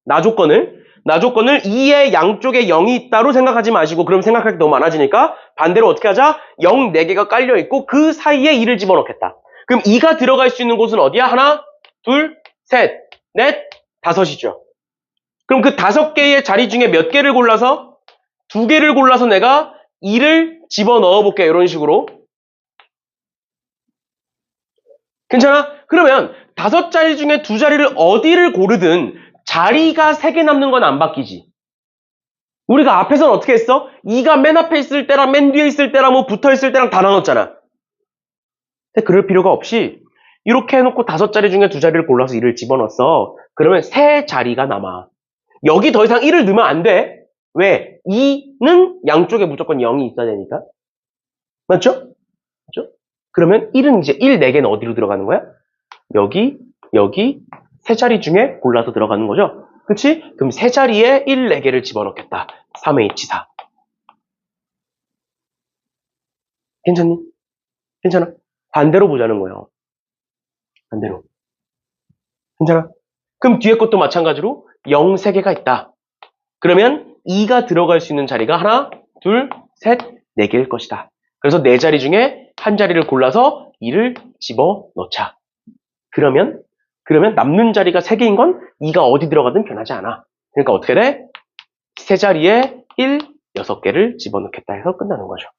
나 조건을 2의 양쪽에 0이 있다로 생각하지 마시고 그럼 생각할 게 너무 많아지니까 반대로 어떻게 하자? 0 4개가 깔려있고 그 사이에 2를 집어넣겠다. 그럼 2가 들어갈 수 있는 곳은 어디야? 하나, 둘, 셋, 넷, 5이죠. 그럼 그 5개의 자리 중에 몇 개를 골라서 2개를 골라서 내가 2를 집어넣어 볼게. 이런 식으로. 괜찮아? 그러면 5자리 중에 2자리를 어디를 고르든 자리가 3개 남는 건 안 바뀌지. 우리가 앞에서는 어떻게 했어? 2가 맨 앞에 있을 때랑 맨 뒤에 있을 때랑 뭐 붙어 있을 때랑 다 나눴잖아. 근데 그럴 필요가 없이 이렇게 해놓고 5자리 중에 2자리를 골라서 2를 집어넣었어. 그러면 3자리가 남아. 여기 더 이상 1을 넣으면 안 돼. 왜? 2는 양쪽에 무조건 0이 있어야 되니까. 맞죠? 그러면 1은 이제 1, 4개는 어디로 들어가는 거야? 여기 3자리 중에 골라서 들어가는 거죠. 그치? 그럼 3자리에 1, 4개를 집어넣겠다. 3H4. 괜찮니? 괜찮아? 반대로 보자는 거예요. 반대로. 괜찮아? 그럼 뒤에 것도 마찬가지로 0, 3개가 있다. 그러면 2가 들어갈 수 있는 자리가 하나, 둘, 셋, 4개일 것이다. 그래서 4자리 중에 한 자리를 골라서 2를 집어넣자. 그러면 남는 자리가 3개인 건 2가 어디 들어가든 변하지 않아. 그러니까 어떻게 돼? 세 자리에 1, 6개를 집어넣겠다 해서 끝나는 거죠.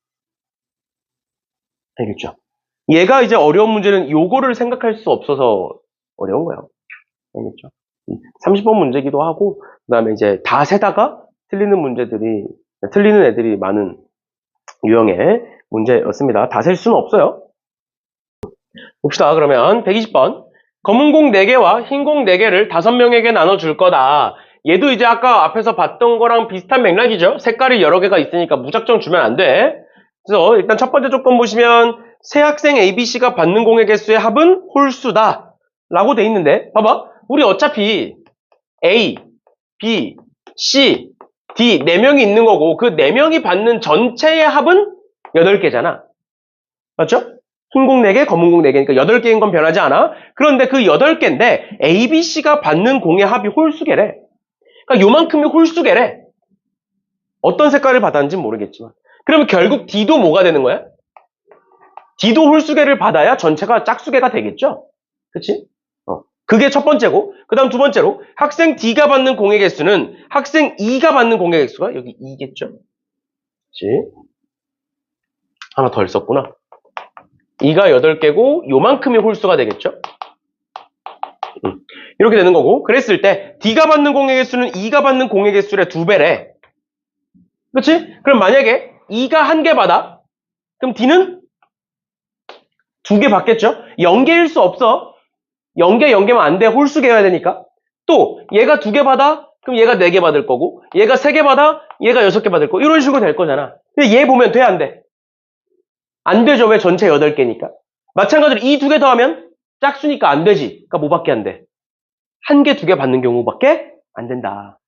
알겠죠? 얘가 이제 어려운 문제는 요거를 생각할 수 없어서 어려운 거예요. 알겠죠? 30번 문제기도 하고, 그 다음에 이제 다 세다가 틀리는 애들이 많은 유형의 문제였습니다. 다 셀 수는 없어요. 봅시다. 그러면 120번. 검은 공 4개와 흰 공 4개를 5명에게 나눠줄 거다. 얘도 이제 아까 앞에서 봤던 거랑 비슷한 맥락이죠. 색깔이 여러 개가 있으니까 무작정 주면 안 돼. 그래서 일단 첫 번째 조건 보시면 세 학생 ABC가 받는 공의 개수의 합은 홀수다 라고 돼 있는데 봐봐. 우리 어차피 A, B, C, D 4명이 있는 거고 그 4명이 받는 전체의 합은 8개잖아. 맞죠? 흰 공 4개, 검은 공 4개니까 8개인 건 변하지 않아. 그런데 그 8개인데 A, B, C가 받는 공의 합이 홀수개래. 그러니까 요만큼이 홀수개래. 어떤 색깔을 받았는지는 모르겠지만. 그러면 결국 D도 뭐가 되는 거야? D도 홀수개를 받아야 전체가 짝수개가 되겠죠? 그치? 그게 첫 번째고, 그 다음 두 번째로, 학생 D가 받는 공의 개수는 학생 E가 받는 공의 개수가 여기 2겠죠? 그치? 하나 덜 썼구나. 2가 8개고, 요만큼이 홀수가 되겠죠? 이렇게 되는 거고, 그랬을 때, D가 받는 공의 개수는 E가 받는 공의 개수의 2배래. 그치? 그럼 만약에 E가 1개 받아, 그럼 D는 2개 받겠죠? 0개일 수 없어. 0개면 안 돼. 홀수개여야 되니까. 또 얘가 2개 받아? 그럼 얘가 4개 받을 거고 얘가 3개 받아? 얘가 6개 받을 거고 이런 식으로 될 거잖아. 근데 얘 보면 돼? 안 돼? 안 되죠. 왜? 전체 8개니까. 마찬가지로 이 2개 더하면 짝수니까 안 되지. 그러니까 뭐밖에 안 돼? 1개, 2개 받는 경우밖에 안 된다.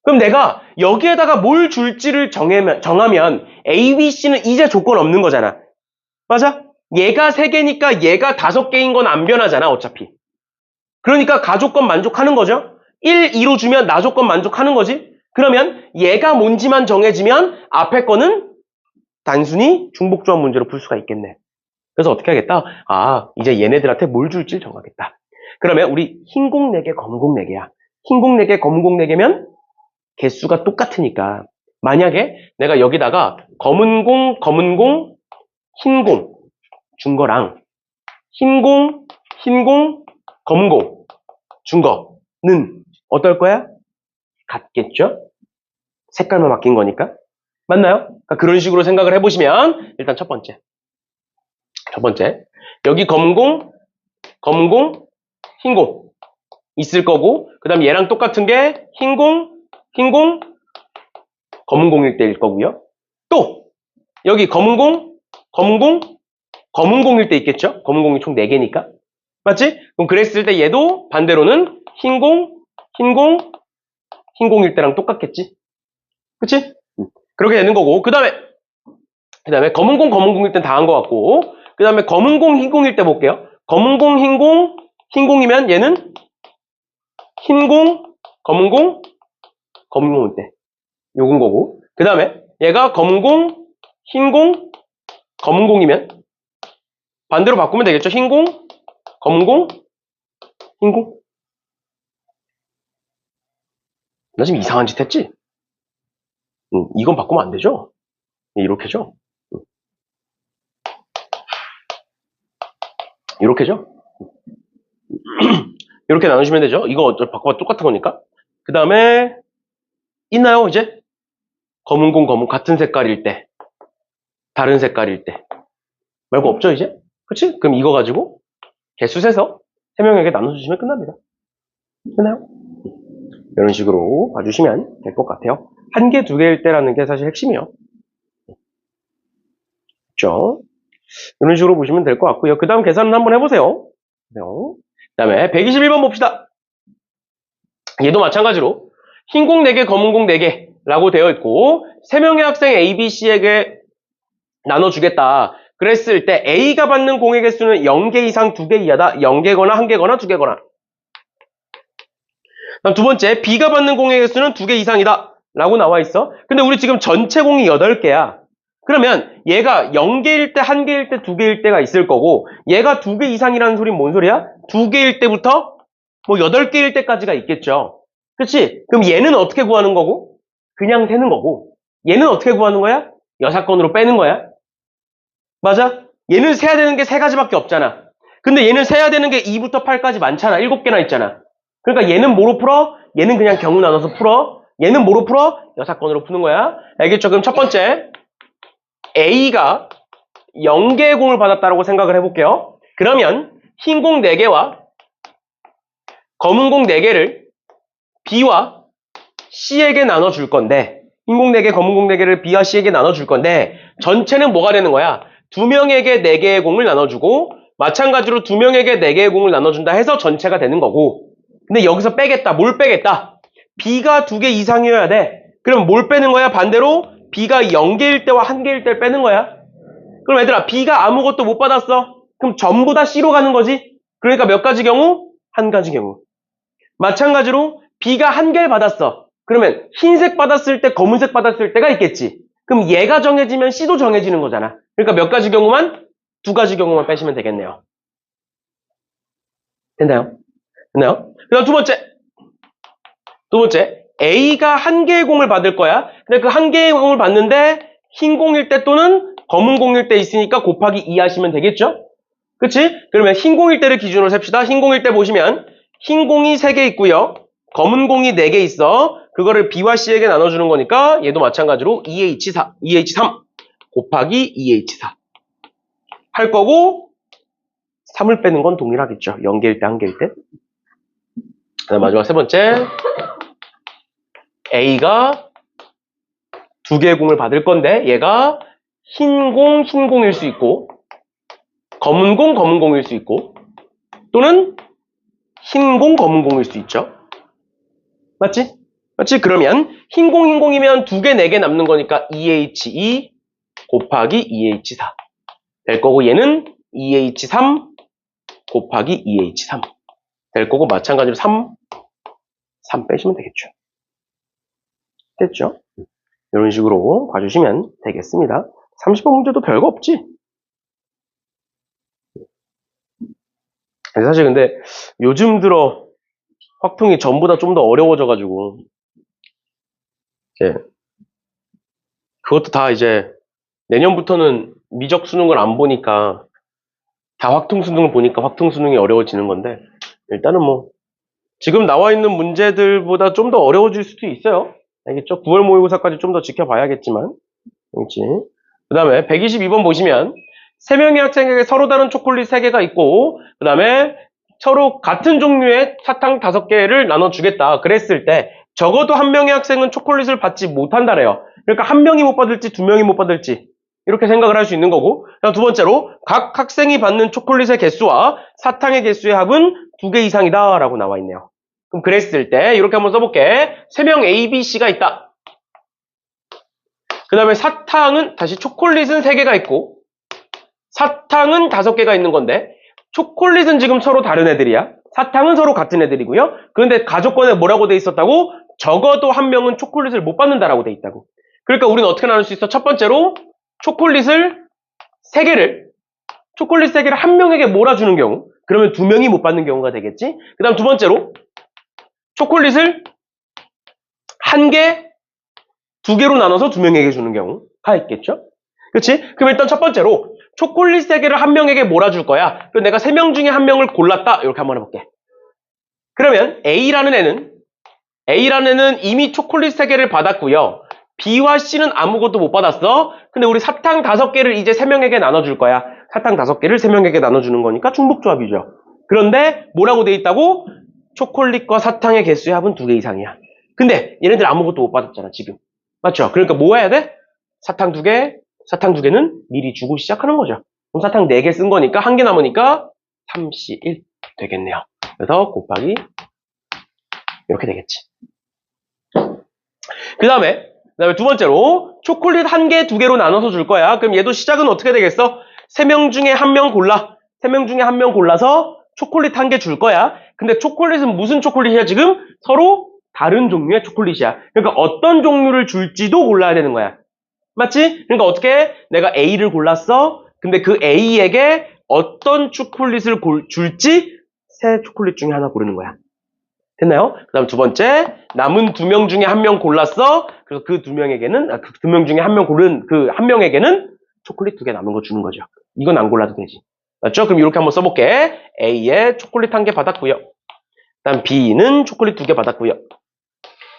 그럼 내가 여기에다가 뭘 줄지를 정하면 A, B, C는 이제 조건 없는 거잖아. 맞아? 얘가 3개니까 얘가 5개인 건 안 변하잖아, 어차피. 그러니까 가조건 만족하는 거죠. 1, 2로 주면 나조건 만족하는 거지. 그러면 얘가 뭔지만 정해지면 앞에 거는 단순히 중복조합 문제로 풀 수가 있겠네. 그래서 어떻게 하겠다? 이제 얘네들한테 뭘 줄지 정하겠다. 그러면 우리 흰 공 4개, 검은 공 4개야. 흰 공 4개, 검은 공 4개면 개수가 똑같으니까 만약에 내가 여기다가 검은 공, 흰 공 준 거랑 흰 공, 검은 공 준 거는 어떨 거야? 같겠죠? 색깔만 바뀐 거니까. 맞나요? 그러니까 그런 식으로 생각을 해보시면 일단 첫 번째. 여기 검은 공, 흰 공 있을 거고 그 다음 얘랑 똑같은 게 흰 공, 검은 공일 때일 거고요. 또 여기 검은 공일 때 있겠죠? 검은 공이 총 4개니까. 맞지? 그럼 그랬을 때 얘도 반대로는 흰 공일 때랑 똑같겠지? 그치? 그렇게 되는 거고. 그 다음에 검은 공일 땐 다 한 것 같고. 그 다음에 검은 공, 흰 공일 때 볼게요. 검은 공, 흰 공이면 얘는 흰 공, 검은 공일 때. 요건 거고. 그 다음에 얘가 검은 공, 흰 공, 검은 공이면 반대로 바꾸면 되겠죠? 흰 공, 검은 공, 흰 공. 나 지금 이상한 짓 했지? 이건 바꾸면 안 되죠? 이렇게죠? 이렇게죠? 이렇게 나누시면 되죠? 이거 바꿔봐 똑같은 거니까. 그 다음에 있나요 이제? 검은 공, 같은 색깔일 때 다른 색깔일 때 말고 없죠 이제? 그치? 그럼 이거 가지고 개수 세서 3명에게 나눠주시면 끝납니다. 됐나요? 이런 식으로 봐주시면 될 것 같아요. 1개, 2개일 때라는 게 사실 핵심이에요. 그렇죠? 이런 식으로 보시면 될 것 같고요. 그 다음 계산은 한번 해보세요. 그 다음에 121번 봅시다. 얘도 마찬가지로 흰 공 4개, 검은 공 4개 라고 되어 있고 3명의 학생 A, B, C에게 나눠주겠다. 그랬을 때 A가 받는 공의 개수는 0개 이상 2개 이하다. 0개거나 1개거나 2개거나. 다음 두 번째, B가 받는 공의 개수는 2개 이상이다. 라고 나와 있어. 근데 우리 지금 전체 공이 8개야. 그러면 얘가 0개일 때, 1개일 때, 2개일 때가 있을 거고 얘가 2개 이상이라는 소리는 뭔 소리야? 2개일 때부터 뭐 8개일 때까지가 있겠죠. 그치? 그럼 얘는 어떻게 구하는 거고? 그냥 세는 거고 얘는 어떻게 구하는 거야? 여사건으로 빼는 거야. 맞아? 얘는 세야 되는 게 3가지밖에 없잖아. 근데 얘는 세야 되는 게 2부터 8까지 많잖아. 7개나 있잖아. 그러니까 얘는 뭐로 풀어? 얘는 그냥 경우 나눠서 풀어. 얘는 뭐로 풀어? 여사건으로 푸는 거야. 알겠죠? 그럼 첫 번째 A가 0개의 공을 받았다고 생각을 해볼게요. 그러면 흰 공 4개와 검은 공 4개를 B와 C에게 나눠줄 건데 흰 공 4개, 검은 공 4개를 B와 C에게 나눠줄 건데 전체는 뭐가 되는 거야? 2명에게 4개의 공을 나눠주고 마찬가지로 2명에게 4개의 공을 나눠준다 해서 전체가 되는 거고 근데 여기서 빼겠다. 뭘 빼겠다? B가 2개 이상이어야 돼. 그럼 뭘 빼는 거야? 반대로 B가 0개일 때와 1개일 때를 빼는 거야. 그럼 얘들아 B가 아무것도 못 받았어. 그럼 전부 다 C로 가는 거지. 그러니까 몇 가지 경우? 1가지 경우. 마찬가지로 B가 1개를 받았어. 그러면 흰색 받았을 때 검은색 받았을 때가 있겠지. 그럼 얘가 정해지면 C도 정해지는 거잖아. 그러니까 몇 가지 경우만? 2가지 경우만 빼시면 되겠네요. 됐나요? 됐나요? 그 다음 두 번째 A가 1개의 공을 받을 거야. 근데 그 1개의 공을 받는데 흰 공일 때 또는 검은 공일 때 있으니까 곱하기 2 하시면 되겠죠? 그치? 그러면 흰 공일 때를 기준으로 셉시다. 흰 공일 때 보시면 흰 공이 3개 있고요. 검은 공이 4개 있어. 그거를 B와 C에게 나눠주는 거니까 얘도 마찬가지로 2H3 곱하기 2H4 할 거고 3을 빼는 건 동일하겠죠. 0개일 때, 1개일 때. 그다음 마지막 세 번째 A가 2개의 공을 받을 건데 얘가 흰 공일 수 있고 검은 공일 수 있고 또는 흰 검은 공일 수 있죠. 맞지? 맞지? 그러면 흰 공이면 2개, 4개 남는 거니까 2H2 곱하기 2H4 될 거고 얘는 2H3 곱하기 2H3 될 거고 마찬가지로 3 빼시면 되겠죠. 됐죠? 이런 식으로 봐주시면 되겠습니다. 30번 문제도 별거 없지? 사실 근데 요즘 들어 확통이 전부 다 좀 더 어려워져가지고 그것도 다 이제 내년부터는 미적 수능을 안 보니까 다 확통 수능을 보니까 확통 수능이 어려워지는 건데 일단은 뭐 지금 나와 있는 문제들보다 좀 더 어려워질 수도 있어요. 알겠죠? 9월 모의고사까지 좀 더 지켜봐야겠지만 그렇지. 그 다음에 122번 보시면 3명의 학생에게 서로 다른 초콜릿 3개가 있고 그 다음에 서로 같은 종류의 사탕 5개를 나눠주겠다 그랬을 때 적어도 한 명의 학생은 초콜릿을 받지 못한다래요. 그러니까 한 명이 못 받을지 2명이 못 받을지 이렇게 생각을 할 수 있는 거고 두 번째로 각 학생이 받는 초콜릿의 개수와 사탕의 개수의 합은 2개 이상이다 라고 나와 있네요. 그럼 그랬을 때 이렇게 한번 써볼게. 3명 A, B, C가 있다. 그 다음에 사탕은 다시 초콜릿은 3개가 있고 사탕은 5개가 있는 건데 초콜릿은 지금 서로 다른 애들이야. 사탕은 서로 같은 애들이고요. 그런데 가족권에 뭐라고 돼 있었다고? 적어도 한 명은 초콜릿을 못 받는다라고 돼 있다고. 그러니까 우리는 어떻게 나눌 수 있어? 첫 번째로 초콜릿 3개를 한 명에게 몰아주는 경우 그러면 2명이 못 받는 경우가 되겠지. 그 다음 두 번째로 초콜릿을 1개, 2개로 나눠서 2명에게 주는 경우가 있겠죠. 그렇지? 그럼 일단 첫 번째로 초콜릿 3개를 한 명에게 몰아줄 거야. 그럼 내가 3명 중에 한 명을 골랐다. 이렇게 한번 해볼게. 그러면 A라는 애는 이미 초콜릿 3개를 받았고요. B와 C는 아무것도 못 받았어. 근데 우리 사탕 5개를 이제 3명에게 나눠줄 거야. 사탕 5개를 3명에게 나눠주는 거니까 중복조합이죠. 그런데 뭐라고 돼 있다고? 초콜릿과 사탕의 개수의 합은 2개 이상이야. 근데 얘네들 아무것도 못 받았잖아 지금. 맞죠? 그러니까 뭐 해야 돼? 사탕 2개는 미리 주고 시작하는 거죠. 그럼 사탕 4개 쓴 거니까 1개 남으니까 3C1 되겠네요. 그래서 곱하기 이렇게 되겠지. 그 다음에 두 번째로 초콜릿 1개, 2개로 나눠서 줄 거야. 그럼 얘도 시작은 어떻게 되겠어? 3명 중에 1명 골라. 3명 중에 1명 골라서 초콜릿 1개 줄 거야. 근데 초콜릿은 무슨 초콜릿이야 지금? 서로 다른 종류의 초콜릿이야. 그러니까 어떤 종류를 줄지도 골라야 되는 거야. 맞지? 그러니까 어떻게? 내가 A를 골랐어. 근데 그 A에게 어떤 초콜릿을 줄지 세 초콜릿 중에 하나 고르는 거야. 됐나요? 그 다음 두 번째, 남은 2명 중에 1명 골랐어. 그래서 그 2명에게는, 그 2명 중에 1명 고른 그 1명에게는 초콜릿 2개 남은 거 주는 거죠. 이건 안 골라도 되지. 맞죠? 그럼 이렇게 한번 써볼게. A에 초콜릿 1개 받았고요. 그 다음 B는 초콜릿 2개 받았고요. 그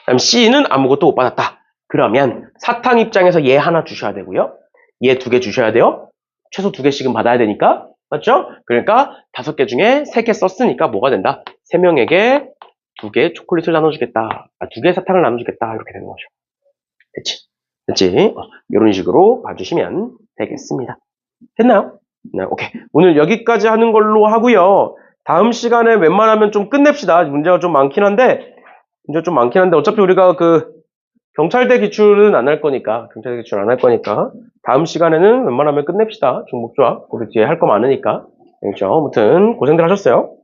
다음 C는 아무것도 못 받았다. 그러면 사탕 입장에서 얘 하나 주셔야 되고요. 얘 2개 주셔야 돼요. 최소 2개씩은 받아야 되니까. 맞죠? 그러니까 5개 중에 3개 썼으니까 뭐가 된다? 3명에게 2개 초콜릿을 나눠주겠다. 2개 사탕을 나눠주겠다. 이렇게 되는 거죠. 됐지? 됐지? 이런 식으로 봐주시면 되겠습니다. 됐나요? 네, 오케이. 오늘 여기까지 하는 걸로 하고요. 다음 시간에 웬만하면 좀 끝냅시다. 문제가 좀 많긴 한데, 어차피 우리가 그 경찰대 기출은 안 할 거니까, 다음 시간에는 웬만하면 끝냅시다. 중복조합. 우리 뒤에 할 거 많으니까. 그렇죠. 아무튼 고생들 하셨어요.